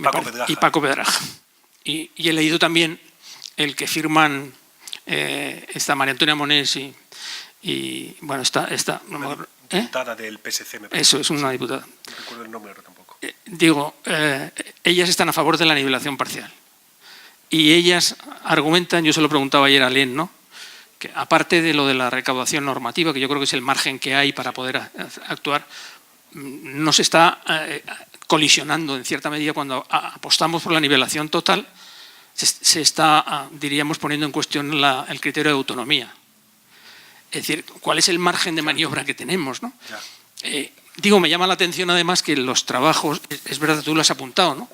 Speaker 5: Paco Pedraja. Y he leído también el que firman esta María Antonia Monés y bueno, esta
Speaker 2: diputada del PSC, me parece.
Speaker 5: Eso, es una diputada.
Speaker 2: No recuerdo el nombre ahora tampoco.
Speaker 5: Digo, ellas están a favor de la nivelación parcial. Y ellas argumentan, yo se lo preguntaba ayer a Len, ¿no?, que aparte de lo de la recaudación normativa, que yo creo que es el margen que hay para poder actuar, no se está colisionando en cierta medida cuando apostamos por la nivelación total, se está, diríamos, poniendo en cuestión el criterio de autonomía. Es decir, ¿cuál es el margen de maniobra que tenemos, ¿no? Digo, me llama la atención además que los trabajos, es verdad, tú lo has apuntado, ¿no?,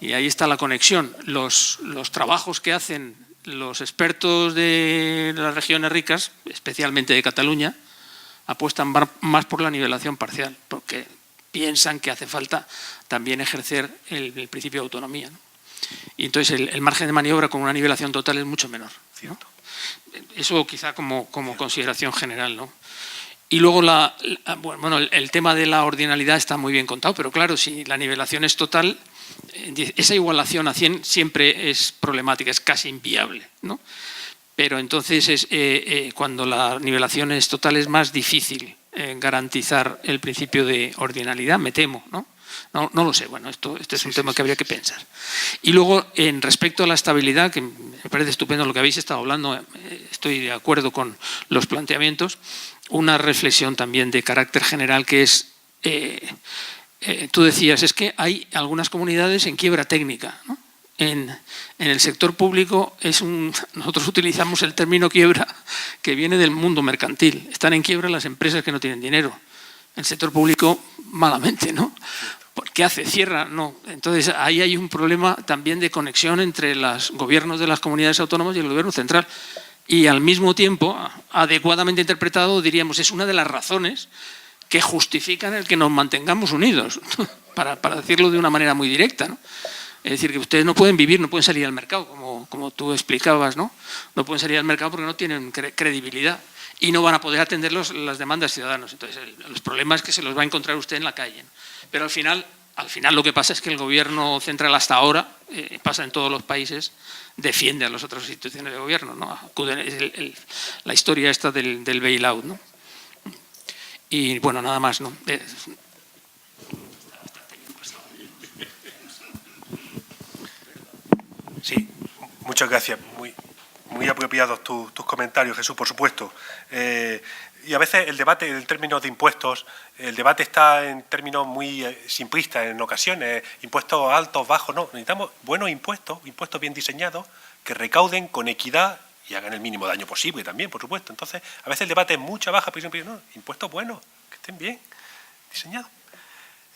Speaker 5: y ahí está la conexión, los trabajos que hacen los expertos de las regiones ricas, especialmente de Cataluña, apuestan más por la nivelación parcial, porque piensan que hace falta también ejercer el principio de autonomía, ¿no? Y entonces el margen de maniobra con una nivelación total es mucho menor, ¿no?
Speaker 2: Cierto.
Speaker 5: Eso quizá como consideración general, ¿no? Y luego bueno, el tema de la ordinalidad está muy bien contado, pero claro, si la nivelación es total, esa igualación a 100 siempre es problemática, es casi inviable, ¿no? Pero entonces cuando la nivelación es total es más difícil garantizar el principio de ordinalidad, me temo, ¿no? No lo sé, bueno, este es un tema que habría que pensar. Y luego, en respecto a la estabilidad, que me parece estupendo lo que habéis estado hablando, estoy de acuerdo con los planteamientos, una reflexión también de carácter general que es, tú decías, es que hay algunas comunidades en quiebra técnica, ¿no? En el sector público nosotros utilizamos el término quiebra que viene del mundo mercantil. Están en quiebra las empresas que no tienen dinero. El sector público, malamente, ¿no? ¿Qué hace? ¿Cierra? No. Entonces, ahí hay un problema también de conexión entre los gobiernos de las comunidades autónomas y el gobierno central. Y al mismo tiempo, adecuadamente interpretado, diríamos, es una de las razones que justifican el que nos mantengamos unidos, para decirlo de una manera muy directa, ¿no? Es decir, que ustedes no pueden vivir, no pueden salir al mercado, como tú explicabas, ¿no? No pueden salir al mercado porque no tienen credibilidad y no van a poder atender las demandas ciudadanos. Entonces, los problemas que se los va a encontrar usted en la calle, ¿no? Pero al final lo que pasa es que el gobierno central hasta ahora, pasa en todos los países, defiende a las otras instituciones de gobierno, ¿no? La historia esta del bailout, ¿no? Y bueno, nada más, ¿no?
Speaker 2: Sí, muchas gracias. Muy apropiados tus comentarios, Jesús, por supuesto. Y a veces el debate en términos de impuestos, el debate está en términos muy simplistas en ocasiones, impuestos altos, bajos, no. Necesitamos buenos impuestos bien diseñados, que recauden con equidad y hagan el mínimo daño posible también, por supuesto. Entonces, a veces el debate es mucha baja, pero siempre no, impuestos buenos, que estén bien diseñados.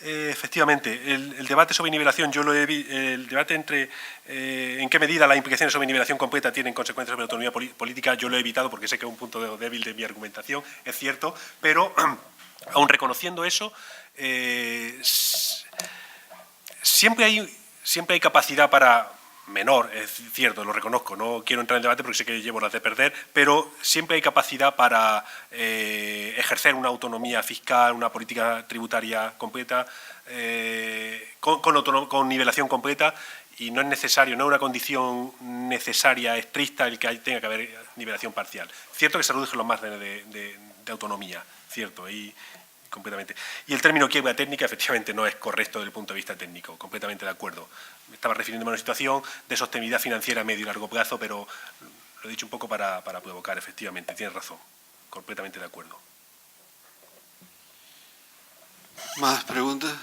Speaker 2: Efectivamente, el debate sobre nivelación, el debate entre en qué medida las implicaciones sobre nivelación completa tienen consecuencias sobre la autonomía política, yo lo he evitado porque sé que es un punto débil de mi argumentación, es cierto, pero aun reconociendo eso, siempre hay capacidad para menor, es cierto, lo reconozco, no quiero entrar en el debate porque sé que llevo las de perder, pero siempre hay capacidad para ejercer una autonomía fiscal, una política tributaria completa, con nivelación completa, y no es necesario, no es una condición necesaria, estricta, el que tenga que haber nivelación parcial. Cierto que se reducen los márgenes de autonomía, cierto, y completamente. Y el término quiebra técnica efectivamente no es correcto desde el punto de vista técnico, completamente de acuerdo. Me estaba refiriéndome a una situación de sostenibilidad financiera a medio y largo plazo, pero lo he dicho un poco para provocar, efectivamente, tienes razón, completamente de acuerdo.
Speaker 1: ¿Más preguntas?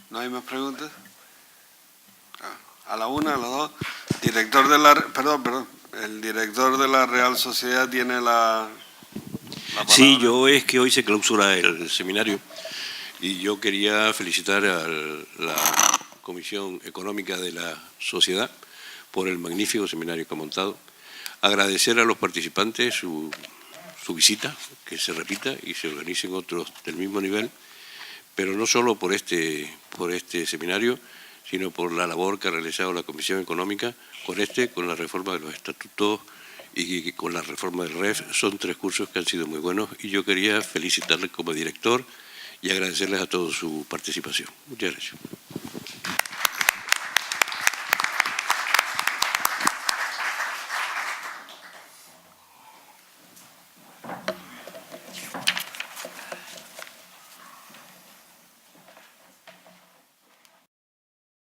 Speaker 1: ¿No hay más preguntas? A la una, a la dos. Director de la... Perdón. El director de la Real Sociedad tiene la palabra.
Speaker 6: Sí, es que hoy se clausura el seminario y yo quería felicitar a la Comisión Económica de la Sociedad por el magnífico seminario que ha montado. Agradecer a los participantes su visita, que se repita y se organicen otros del mismo nivel, pero no solo por este seminario, sino por la labor que ha realizado la Comisión Económica con la reforma de los estatutos y con la reforma del REF. Son 3 cursos que han sido muy buenos y yo quería felicitarles como director y agradecerles a todos su participación. Muchas gracias.